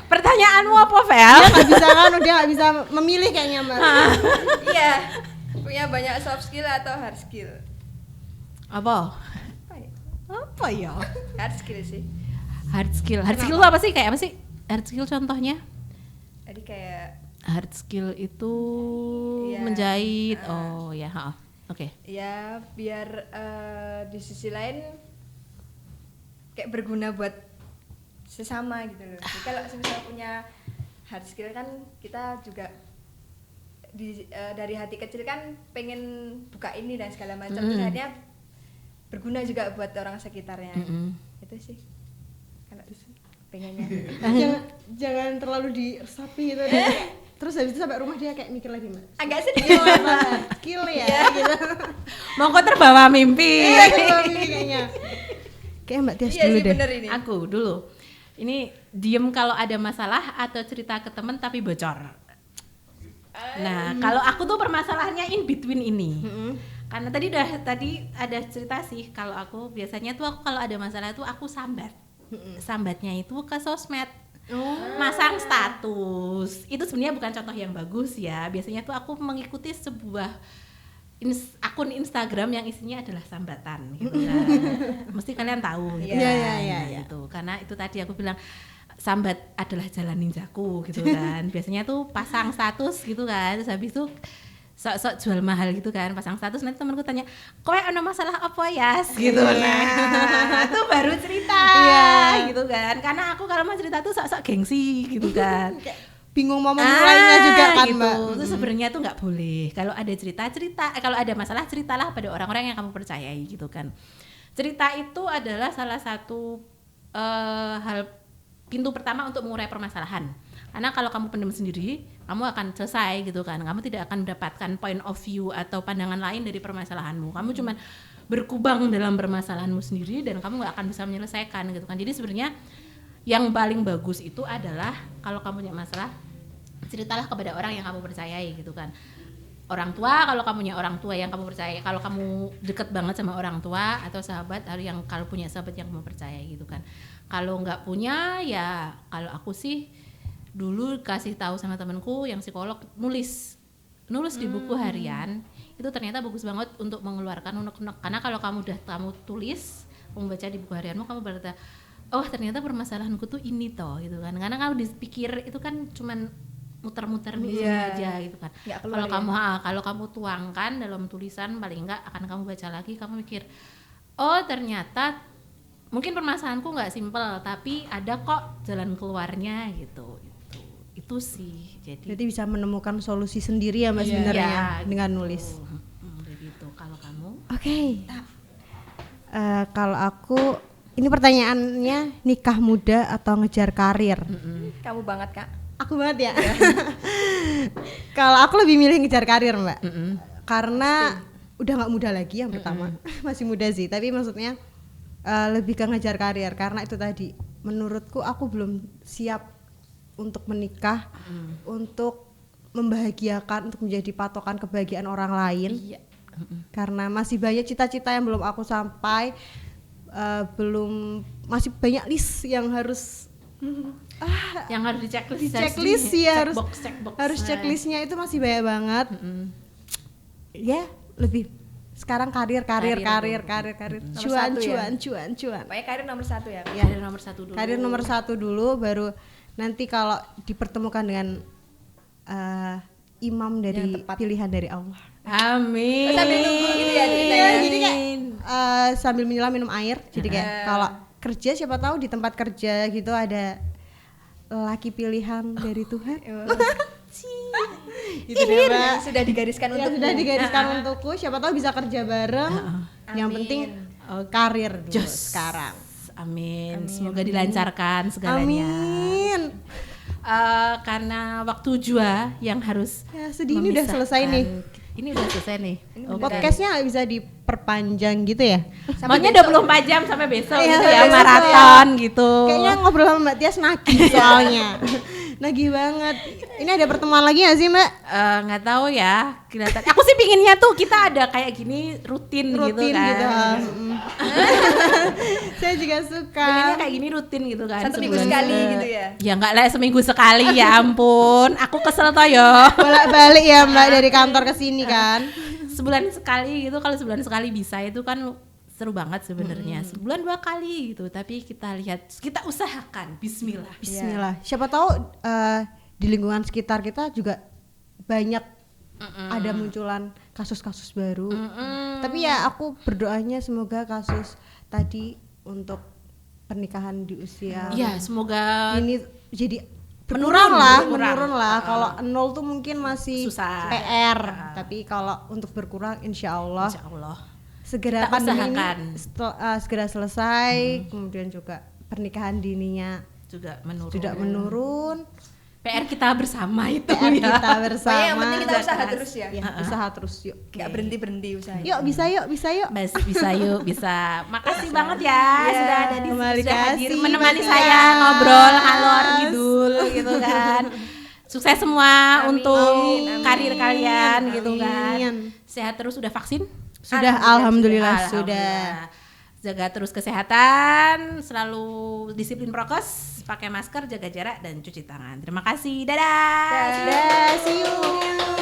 Speaker 1: pertanyaanmu apa, Vel?
Speaker 2: Dia nggak bisa kan, dia nggak bisa memilih kayaknya Mbak.
Speaker 3: Iya. Punya banyak soft skill atau hard skill?
Speaker 1: Apa?
Speaker 3: Apa ya?
Speaker 1: Apa ya?
Speaker 3: Hard skill sih.
Speaker 1: Hard skill. Hard skill itu apa sih? Kayak apa sih? Hard skill contohnya?
Speaker 3: Jadi kayak
Speaker 1: Hard skill itu
Speaker 3: Iya.
Speaker 1: menjahit. Oh ya, Oke.
Speaker 3: ya biar di sisi lain kayak berguna buat sesama gitu loh. Jadi kalau misalnya punya hard skill kan kita juga dari hati kecil kan pengen buka ini dan segala macam, terus akhirnya berguna juga buat orang sekitarnya. Itu sih kalau pengennya.
Speaker 2: Jangan terlalu diresapi gitu. Terus habis itu sampai rumah dia kayak mikir lagi Mbak.
Speaker 3: Agak sedih
Speaker 2: Skill ya gitu.
Speaker 1: Mau kok terbawa mimpi.
Speaker 2: Kayaknya. Kayak Mbak Tias
Speaker 3: Iya
Speaker 2: dulu
Speaker 3: sih
Speaker 2: deh.
Speaker 3: bener ini.
Speaker 1: Aku dulu. Ini diem kalau ada masalah atau cerita ke teman tapi bocor. Nah, kalau aku tuh permasalahannya in between ini. Karena tadi ada cerita sih, kalau aku biasanya tuh aku kalau ada masalah tuh aku sambat. Sambatnya itu ke sosmed. Masang status. Itu sebenarnya bukan contoh yang bagus ya. Biasanya tuh aku mengikuti sebuah akun Instagram yang isinya adalah sambatan gitu kan. Mesti kalian tahu gitu.
Speaker 2: Iya.
Speaker 1: Gitu. Karena itu tadi aku bilang sambat adalah jalan ninjaku gitu kan. Biasanya tuh pasang status gitu kan. Terus habis itu sok-sok jual mahal gitu kan, pasang status, nanti temanku tanya, "Kowe ada masalah apa ya?" gitu. Nah, itu baru cerita gitu kan. Karena aku kalau mau cerita tuh sok-sok gengsi gitu kan.
Speaker 2: Bingung mau memulainya juga kan
Speaker 1: gitu.
Speaker 2: Mbak.
Speaker 1: Itu sebenarnya tuh nggak boleh. Kalau ada cerita, kalau ada masalah ceritalah pada orang-orang yang kamu percayai gitu kan. Cerita itu adalah salah satu hal pintu pertama untuk mengurai permasalahan. Karena kalau kamu pendam sendiri, kamu akan selesai gitu kan. Kamu tidak akan mendapatkan point of view atau pandangan lain dari permasalahanmu. Kamu cuman berkubang dalam permasalahanmu sendiri dan kamu nggak akan bisa menyelesaikan gitu kan. Jadi sebenarnya yang paling bagus itu adalah kalau kamu punya masalah, ceritalah kepada orang yang kamu percayai gitu kan. Orang tua, kalau kamu punya orang tua yang kamu percayai, kalau kamu deket banget sama orang tua atau sahabat, yang kalau punya sahabat yang kamu percayai gitu kan. Kalau nggak punya ya, kalau aku sih dulu kasih tahu sama temanku yang psikolog, nulis di buku harian itu ternyata bagus banget untuk mengeluarkan unek-unek. Karena kalau kamu tulis, kamu baca di buku harianmu, kamu berkata, oh ternyata permasalahanku tuh ini toh gitu kan. Karena kalau dipikir itu kan cuman muter-muter di sini aja gitu kan. Kalau kamu tuangkan dalam tulisan, paling enggak akan kamu baca lagi, kamu mikir, oh ternyata mungkin permasalahanku nggak simpel, tapi ada kok jalan keluarnya gitu. Itu sih. Jadi
Speaker 2: bisa menemukan solusi sendiri ya Mbak sebenarnya dengan nulis.
Speaker 1: Begitu. Kalau kamu?
Speaker 2: Oke. Kalau aku, ini pertanyaannya nikah muda atau ngejar karir?
Speaker 3: Kamu banget Kak.
Speaker 2: Aku banget ya. Kalau aku lebih milih ngejar karir Mbak. Karena udah nggak muda lagi yang pertama. Masih muda sih, tapi maksudnya lebih ke ngejar karir. Karena itu tadi, menurutku aku belum siap untuk menikah, untuk membahagiakan, untuk menjadi patokan kebahagiaan orang lain.
Speaker 1: Iya.
Speaker 2: Karena masih banyak cita-cita yang belum aku sampai, masih banyak list yang harus
Speaker 1: yang harus dicek
Speaker 2: checklist ya,
Speaker 1: checkbox.
Speaker 2: harus checklistnya itu masih banyak banget. Ya lebih sekarang karir cuan.
Speaker 3: Pokoknya karir nomor 1 ya.
Speaker 2: Ya.
Speaker 1: Karir nomor 1 dulu.
Speaker 2: Karir nomor 1 dulu, baru nanti kalau dipertemukan dengan imam dari pilihan dari Allah.
Speaker 1: Amin.
Speaker 3: Sambil nunggu gitu ya ceritanya.
Speaker 2: Iya, jadi kayak sambil menyelam minum air. Jadi kayak kalau kerja, siapa tahu di tempat kerja gitu ada laki pilihan dari Tuhan. Gitu deh, Mbak.
Speaker 3: Sudah digariskan
Speaker 2: Ya,
Speaker 3: untuk
Speaker 2: sudah digariskan untukku, siapa tahu bisa kerja bareng. Yang penting karir dulu sekarang.
Speaker 1: Amin. Semoga dilancarkan segalanya.
Speaker 2: Amin.
Speaker 1: Karena waktu Jua yang harus
Speaker 2: Sedih, ini udah selesai nih.
Speaker 1: Ini udah selesai nih.
Speaker 2: Podcastnya nggak bisa diperpanjang gitu ya?
Speaker 1: Maunya 24 jam sampai besok
Speaker 2: Iya,
Speaker 1: gitu
Speaker 2: sampai
Speaker 1: ya,
Speaker 2: besok
Speaker 1: maraton gitu.
Speaker 2: Kayaknya ngobrol sama Mbak Tias nagih soalnya. Nagih banget. Ini ada pertemuan lagi gak sih, Mbak?
Speaker 1: Nggak tahu ya. Kelihatan. Aku sih pinginnya tuh kita ada kayak gini rutin gitu kan.
Speaker 2: Saya juga suka.
Speaker 1: Pinginnya kayak gini rutin gitu kan.
Speaker 3: 1 minggu sekali gitu ya.
Speaker 1: Ya enggak lah, seminggu sekali, ya ampun. Aku kesel toh yo.
Speaker 2: Bolak-balik ya Mbak dari kantor ke sini kan.
Speaker 1: Sebulan sekali gitu, kalau sebulan sekali bisa itu kan seru banget sebenarnya. Sebulan 2 kali gitu, tapi kita lihat, kita usahakan. Bismillah.
Speaker 2: Bismillah. Siapa tahu di lingkungan sekitar kita juga banyak ada munculan kasus-kasus baru. Tapi ya aku berdoanya semoga kasus tadi untuk pernikahan di usia
Speaker 1: Iya, semoga
Speaker 2: ini jadi
Speaker 1: menurun
Speaker 2: menurun lah. Kalau 0 tuh mungkin masih
Speaker 1: susah.
Speaker 2: PR, tapi kalau untuk berkurang insya Allah segera
Speaker 1: kita
Speaker 2: pandemi
Speaker 1: usahakan.
Speaker 2: ini segera selesai. Kemudian juga pernikahan dininya
Speaker 1: juga menurun.
Speaker 2: tidak menurun.
Speaker 1: PR kita bersama itu
Speaker 2: PR
Speaker 1: ya.
Speaker 2: kita bersama.
Speaker 3: Pokoknya yang penting kita usaha terus ya.
Speaker 2: Ya, usaha terus yuk.
Speaker 3: Nggak berhenti usahanya.
Speaker 2: Yuk bisa yuk.
Speaker 1: Bisa yuk, bisa. Makasih banget ya sudah ada di
Speaker 2: Terima
Speaker 1: sudah hadir
Speaker 2: kasih,
Speaker 1: menemani
Speaker 2: Mbak
Speaker 1: saya
Speaker 2: Tias.
Speaker 1: ngobrol ngalor ngidul gitu kan. Sukses semua untuk karir kalian gitu kan. Sehat terus, sudah vaksin?
Speaker 2: Sudah, alhamdulillah sudah.
Speaker 1: Jaga terus kesehatan, selalu disiplin prokes, pakai masker, jaga jarak dan cuci tangan. Terima kasih. Dadah.
Speaker 2: Dadah, see you.